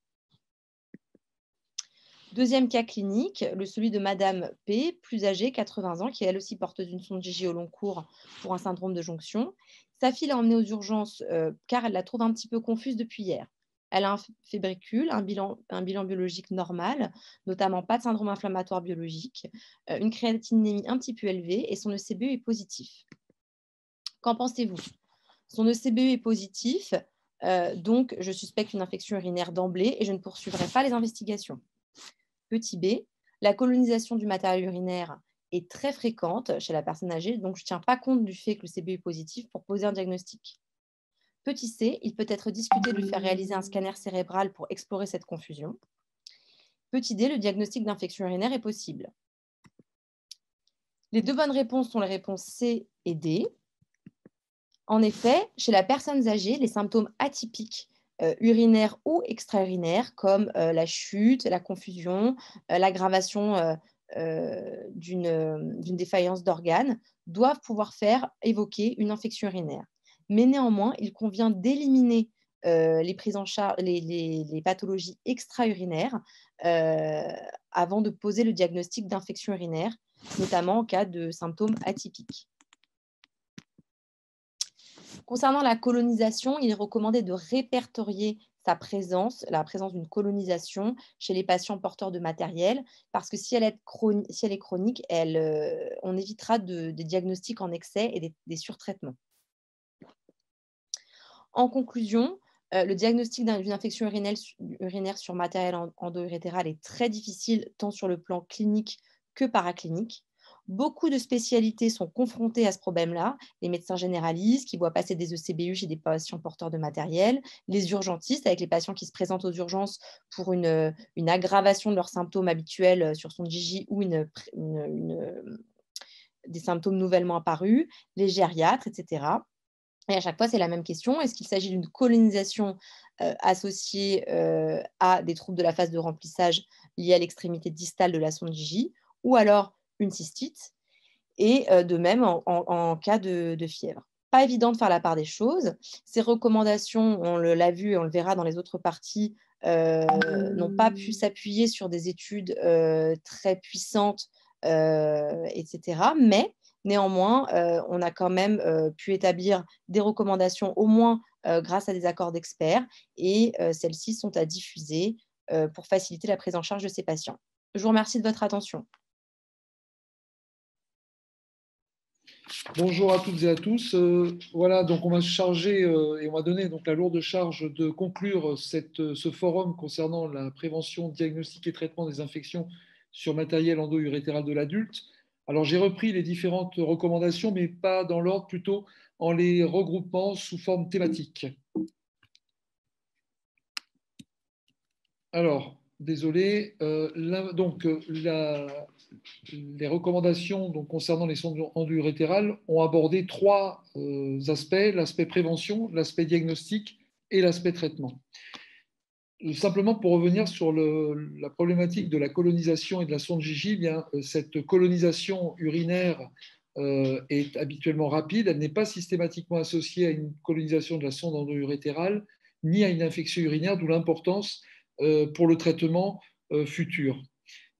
F: Deuxième cas clinique, celui de Madame P, plus âgée, 80 ans, qui est elle aussi porteuse d'une sonde JJ au long cours pour un syndrome de jonction. Sa fille l'a emmenée aux urgences car elle la trouve un petit peu confuse depuis hier. Elle a un fébricule, un bilan biologique normal, notamment pas de syndrome inflammatoire biologique, une créatinémie un petit peu élevée et son ECBE est positif. Qu'en pensez-vous? Son ECBE est positif, donc je suspecte une infection urinaire d'emblée et je ne poursuivrai pas les investigations. Petit b, la colonisation du matériel urinaire est très fréquente chez la personne âgée, donc je ne tiens pas compte du fait que le CBU est positif pour poser un diagnostic. Petit c, il peut être discuté de lui faire réaliser un scanner cérébral pour explorer cette confusion. Petit d, le diagnostic d'infection urinaire est possible. Les deux bonnes réponses sont les réponses C et D. En effet, chez la personne âgée, les symptômes atypiques urinaires ou extra-urinaires, comme la chute, la confusion, l'aggravation d'une défaillance d'organes, doivent pouvoir faire évoquer une infection urinaire. Mais néanmoins, il convient d'éliminer les prises en charge, les pathologies extra-urinaires avant de poser le diagnostic d'infection urinaire, notamment en cas de symptômes atypiques. Concernant la colonisation, il est recommandé de répertorier la présence d'une colonisation chez les patients porteurs de matériel, parce que si elle est chronique, on évitera des diagnostics en excès et des surtraitements. En conclusion, le diagnostic d'une infection urinaire sur matériel endo-urétéral est très difficile, tant sur le plan clinique que paraclinique. Beaucoup de spécialités sont confrontées à ce problème-là. Les médecins généralistes qui voient passer des ECBU chez des patients porteurs de matériel, les urgentistes avec les patients qui se présentent aux urgences pour une aggravation de leurs symptômes habituels sur son JJ ou des symptômes nouvellement apparus, les gériatres, etc. Et à chaque fois, c'est la même question. Est-ce qu'il s'agit d'une colonisation associée à des troubles de la phase de remplissage liés à l'extrémité distale de la sonde JJ, ou alors une cystite, et de même en cas de fièvre. pas évident de faire la part des choses. Ces recommandations, on l'a vu et on le verra dans les autres parties, n'ont pas pu s'appuyer sur des études très puissantes, etc. Mais néanmoins, on a quand même pu établir des recommandations, au moins grâce à des accords d'experts, et celles-ci sont à diffuser pour faciliter la prise en charge de ces patients. Je vous remercie de votre attention.
G: Bonjour à toutes et à tous. Voilà, donc on va se charger et on va donner donc la lourde charge de conclure ce forum concernant la prévention, diagnostic et traitement des infections sur matériel endo-urétéral de l'adulte. Alors j'ai repris les différentes recommandations, mais pas dans l'ordre, plutôt en les regroupant sous forme thématique. Alors, désolé. Les recommandations donc, concernant les sondes endo-urétérales ont abordé trois aspects, l'aspect prévention, l'aspect diagnostic et l'aspect traitement. Simplement pour revenir sur la problématique de la colonisation et de la sonde Gigi, bien, cette colonisation urinaire est habituellement rapide, elle n'est pas systématiquement associée à une colonisation de la sonde endo-urétérale ni à une infection urinaire, d'où l'importance pour le traitement futur.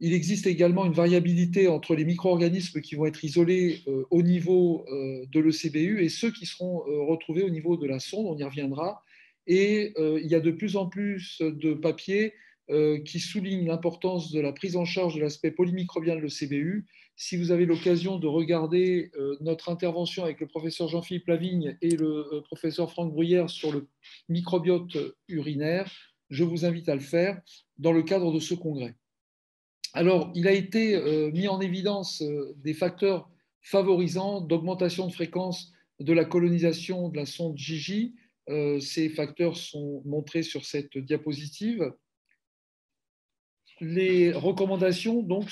G: Il existe également une variabilité entre les micro-organismes qui vont être isolés au niveau de l'ECBU et ceux qui seront retrouvés au niveau de la sonde, on y reviendra. Et il y a de plus en plus de papiers qui soulignent l'importance de la prise en charge de l'aspect polymicrobien de l'ECBU. Si vous avez l'occasion de regarder notre intervention avec le professeur Jean-Philippe Lavigne et le professeur Franck Bruyère sur le microbiote urinaire, je vous invite à le faire dans le cadre de ce congrès. Alors, il a été mis en évidence des facteurs favorisants d'augmentation de fréquence de la colonisation de la sonde Gigi. Ces facteurs sont montrés sur cette diapositive. Les recommandations donc,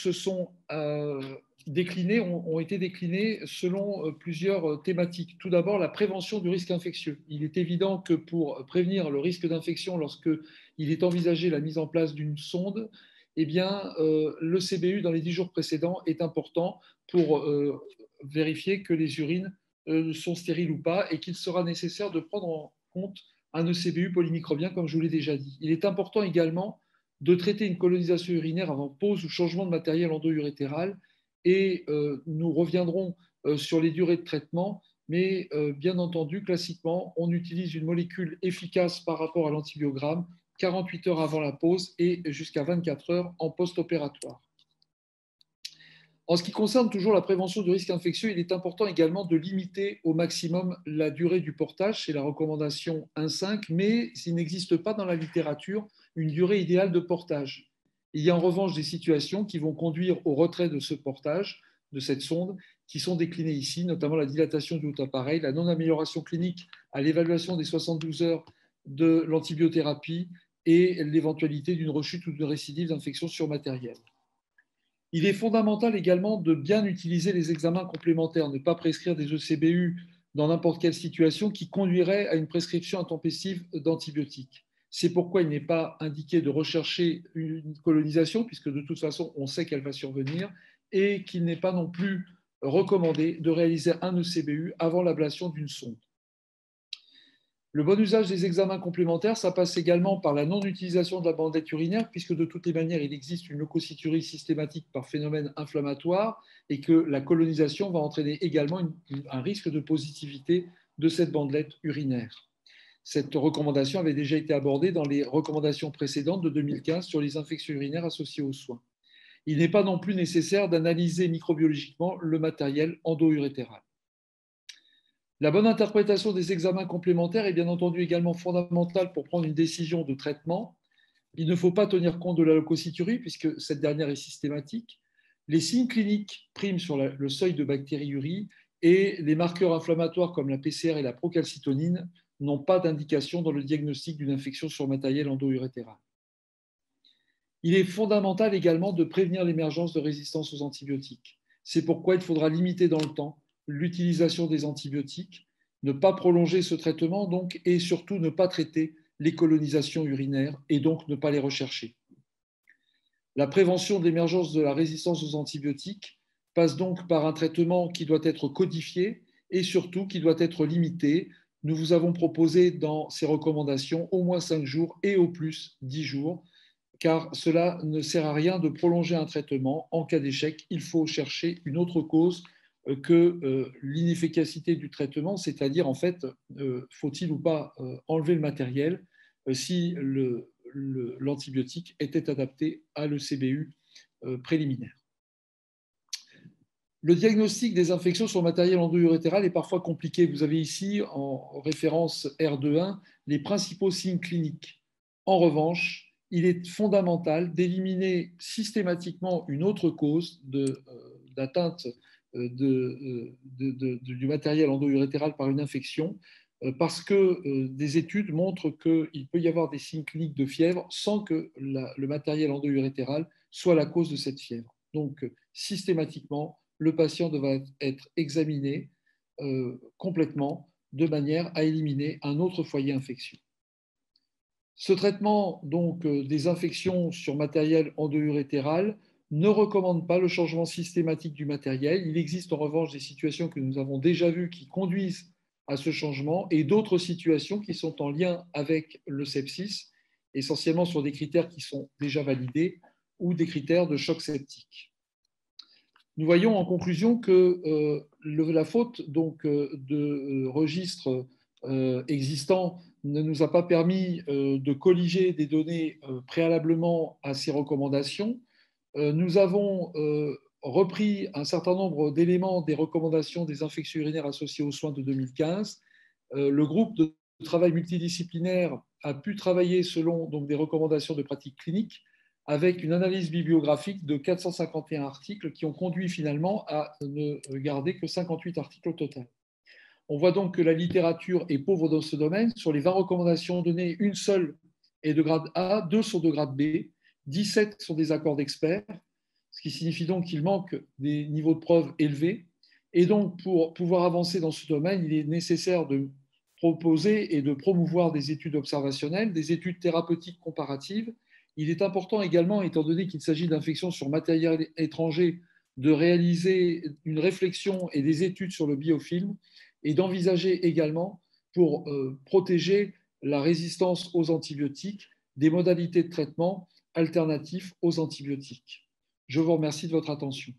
G: ont été déclinées selon plusieurs thématiques. Tout d'abord, la prévention du risque infectieux. Il est évident que pour prévenir le risque d'infection lorsqu'il est envisagé la mise en place d'une sonde, eh bien, le CBU dans les 10 jours précédents est important pour vérifier que les urines sont stériles ou pas et qu'il sera nécessaire de prendre en compte un ECBU polymicrobien, comme je vous l'ai déjà dit. Il est important également de traiter une colonisation urinaire avant pose ou changement de matériel endo-urétéral et nous reviendrons sur les durées de traitement, mais bien entendu, classiquement, on utilise une molécule efficace par rapport à l'antibiogramme 48 heures avant la pause et jusqu'à 24 heures en post-opératoire. En ce qui concerne toujours la prévention du risque infectieux, il est important également de limiter au maximum la durée du portage, c'est la recommandation 1.5, mais il n'existe pas dans la littérature une durée idéale de portage. Il y a en revanche des situations qui vont conduire au retrait de ce portage, de cette sonde, qui sont déclinées ici, notamment la dilatation du haut appareil, la non-amélioration clinique à l'évaluation des 72 heures de l'antibiothérapie et l'éventualité d'une rechute ou d'une récidive d'infection sur matériel. Il est fondamental également de bien utiliser les examens complémentaires, ne pas prescrire des ECBU dans n'importe quelle situation qui conduirait à une prescription intempestive d'antibiotiques. C'est pourquoi il n'est pas indiqué de rechercher une colonisation, puisque de toute façon, on sait qu'elle va survenir, et qu'il n'est pas non plus recommandé de réaliser un ECBU avant l'ablation d'une sonde. Le bon usage des examens complémentaires, ça passe également par la non-utilisation de la bandelette urinaire, puisque de toutes les manières, il existe une leucocyturie systématique par phénomène inflammatoire et que la colonisation va entraîner également un risque de positivité de cette bandelette urinaire. Cette recommandation avait déjà été abordée dans les recommandations précédentes de 2015 sur les infections urinaires associées aux soins. Il n'est pas non plus nécessaire d'analyser microbiologiquement le matériel endo-urétéral. La bonne interprétation des examens complémentaires est bien entendu également fondamentale pour prendre une décision de traitement. Il ne faut pas tenir compte de la leucocyturie puisque cette dernière est systématique. Les signes cliniques priment sur le seuil de bactériurie et les marqueurs inflammatoires comme la PCR et la procalcitonine n'ont pas d'indication dans le diagnostic d'une infection sur matériel endo-urétéral. Il est fondamental également de prévenir l'émergence de résistance aux antibiotiques. C'est pourquoi il faudra limiter dans le temps l'utilisation des antibiotiques, ne pas prolonger ce traitement donc, et surtout ne pas traiter les colonisations urinaires et donc ne pas les rechercher. La prévention de l'émergence de la résistance aux antibiotiques passe donc par un traitement qui doit être codifié et surtout qui doit être limité. Nous vous avons proposé dans ces recommandations au moins 5 jours et au plus 10 jours, car cela ne sert à rien de prolonger un traitement. En cas d'échec, il faut chercher une autre cause que l'inefficacité du traitement, c'est-à-dire en fait, faut-il ou pas enlever le matériel si l'antibiotique était adapté à l'ECBU préliminaire. Le diagnostic des infections sur le matériel endo-urétéral est parfois compliqué. Vous avez ici, en référence R2.1, les principaux signes cliniques. En revanche, il est fondamental d'éliminer systématiquement une autre cause d'atteinte du matériel endo-urétéral par une infection, parce que des études montrent qu'il peut y avoir des signes cliniques de fièvre sans que le matériel endo-urétéral soit la cause de cette fièvre. Donc, systématiquement, le patient devra être examiné complètement de manière à éliminer un autre foyer infectieux. Ce traitement donc, des infections sur matériel endo-urétéral ne recommande pas le changement systématique du matériel. Il existe en revanche des situations que nous avons déjà vues qui conduisent à ce changement et d'autres situations qui sont en lien avec le sepsis, essentiellement sur des critères qui sont déjà validés ou des critères de choc septique. Nous voyons en conclusion que la faute donc, de registres existants ne nous a pas permis de colliger des données préalablement à ces recommandations. Nous avons repris un certain nombre d'éléments des recommandations des infections urinaires associées aux soins de 2015. Le groupe de travail multidisciplinaire a pu travailler selon donc, des recommandations de pratique clinique, avec une analyse bibliographique de 451 articles qui ont conduit finalement à ne garder que 58 articles au total. On voit donc que la littérature est pauvre dans ce domaine. Sur les 20 recommandations données, une seule est de grade A, 2 sont de grade B, 17 sont des accords d'experts, ce qui signifie donc qu'il manque des niveaux de preuve élevés. Et donc, pour pouvoir avancer dans ce domaine, il est nécessaire de proposer et de promouvoir des études observationnelles, des études thérapeutiques comparatives. Il est important également, étant donné qu'il s'agit d'infections sur matériel étranger, de réaliser une réflexion et des études sur le biofilm et d'envisager également, pour protéger la résistance aux antibiotiques, des modalités de traitement alternatives aux antibiotiques. Je vous remercie de votre attention.